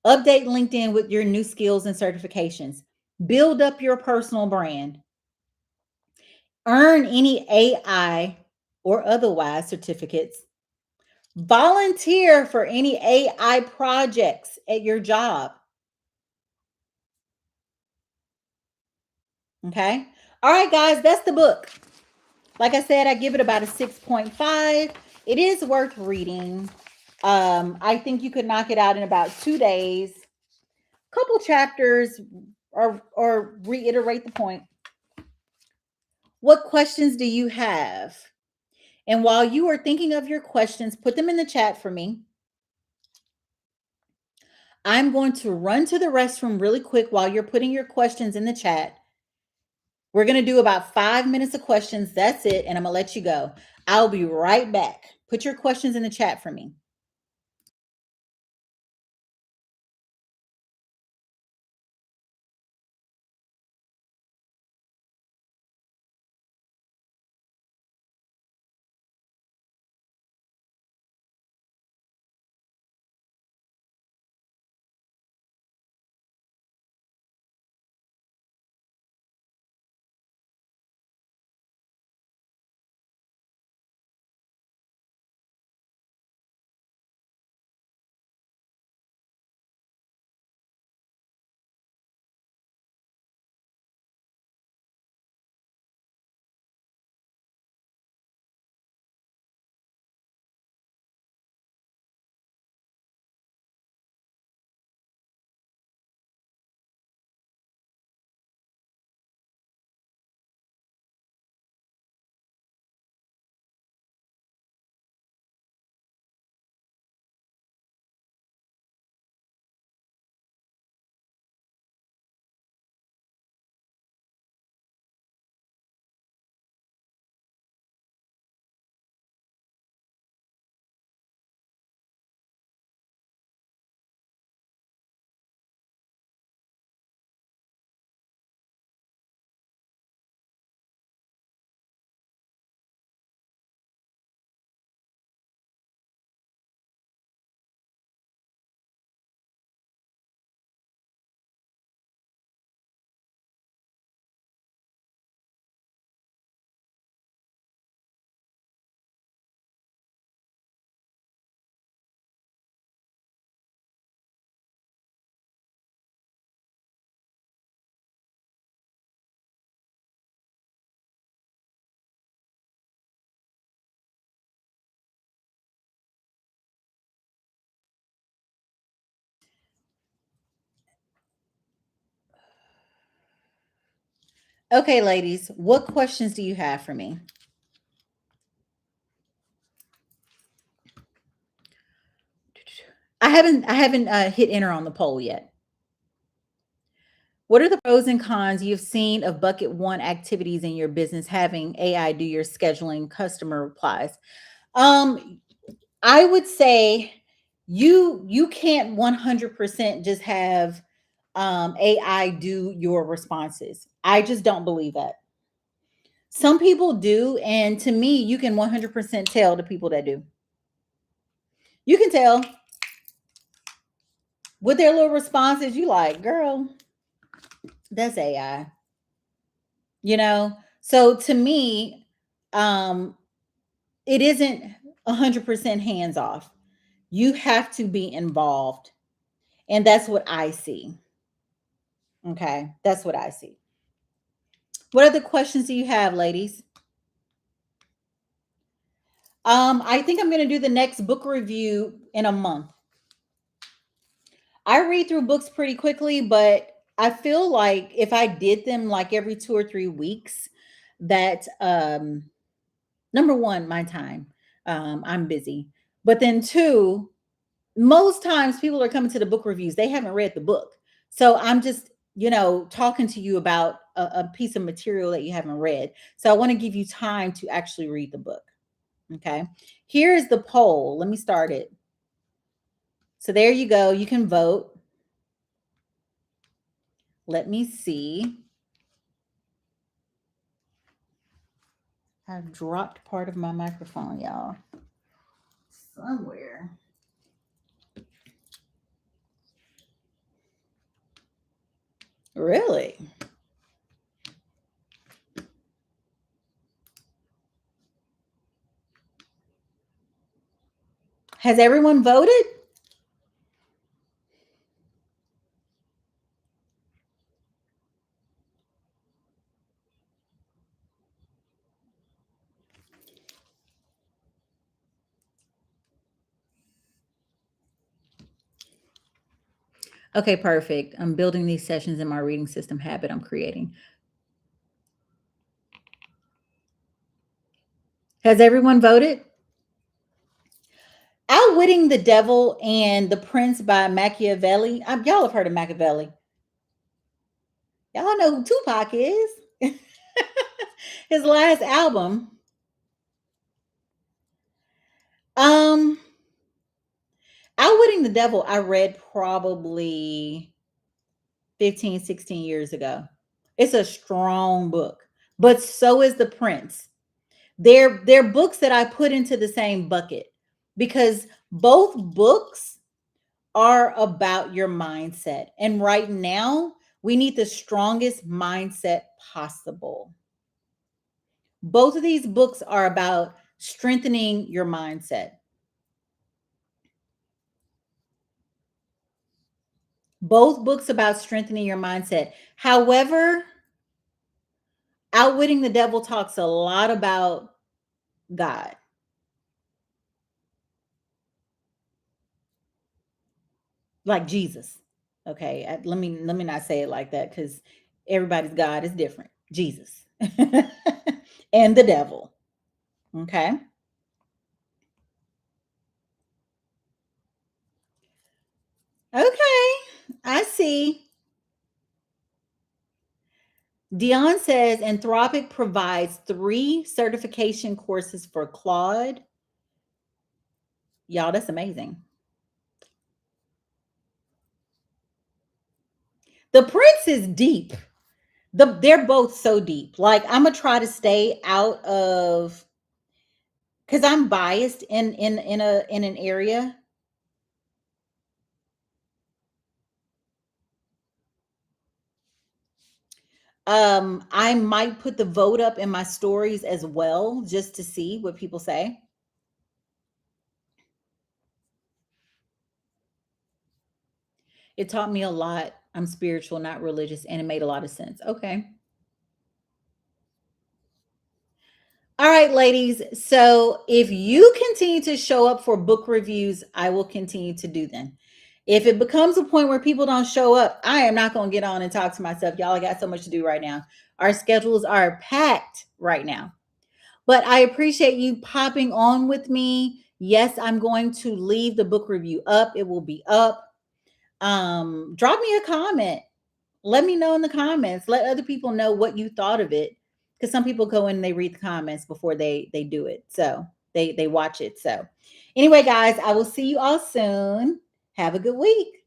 Update LinkedIn with your new skills and certifications. Build up your personal brand. Earn any AI or otherwise certificates. Volunteer for any AI projects at your job. Okay. All right, guys, that's the book. Like I said, I give it about a 6.5. It is worth reading. I think you could knock it out in about 2 days. Couple chapters or reiterate the point. What questions do you have? And while you are thinking of your questions, put them in the chat for me. I'm going to run to the restroom really quick while you're putting your questions in the chat. We're going to do about 5 minutes of questions. That's it. And I'm going to let you go. I'll be right back. Put your questions in the chat for me. Okay, ladies, what questions do you have for me? I haven't hit enter on the poll yet. What are the pros and cons you've seen of bucket one activities in your business having AI do your scheduling customer replies? Um, I would say you can't 100% just have AI do your responses. I just don't believe that. Some people do, and to me, you can 100% tell the people that do. You can tell with their little responses. You like, girl, that's AI. You know. So to me, um, it isn't 100% hands off. You have to be involved, and that's what I see. Okay, that's what I see. What other questions do you have, ladies? I think I'm going to do the next book review in a month. I read through books pretty quickly, but I feel like if I did them like every 2 or 3 weeks, that number one, my time, I'm busy. But then two, most times people are coming to the book reviews, they haven't read the book. So I'm just, talking to you about a piece of material that you haven't read. So I want to give you time to actually read the book. Okay. Here's the poll. Let me start it. So there you go. You can vote. Let me see. I've dropped part of my microphone, y'all. Somewhere. Really? Has everyone voted? Okay, perfect. I'm building these sessions in my reading system habit I'm creating. Has everyone voted? Outwitting the Devil and the Prince by Machiavelli. Y'all have heard of Machiavelli. Y'all know who Tupac is. His last album. Um, Outwitting the Devil, I read probably 15, 16 years ago. It's a strong book, but so is The Prince. They're books that I put into the same bucket because both books are about your mindset. And right now, we need the strongest mindset possible. Both of these books are about strengthening your mindset. Both books about strengthening your mindset. However, Outwitting the Devil talks a lot about God. Like Jesus. Okay, let me not say it like that because everybody's God is different. Jesus and the devil. Okay. Okay. I see. Dion says Anthropic provides 3 certification courses for Claude. Y'all, that's amazing. The Prince is deep. They're both so deep. Like I'm gonna try to stay out of because I'm biased in an area. I might put the vote up in my stories as well, just to see what people say. It taught me a lot. I'm spiritual, not religious, and it made a lot of sense. Okay. All right, ladies. So if you continue to show up for book reviews, I will continue to do them. If it becomes a point where people don't show up, I am not going to get on and talk to myself. Y'all, I got so much to do right now. Our schedules are packed right now. But I appreciate you popping on with me. Yes, I'm going to leave the book review up. It will be up. Drop me a comment. Let me know in the comments. Let other people know what you thought of it. Because some people go in and they read the comments before they do it. So they watch it. So anyway, guys, I will see you all soon. Have a good week.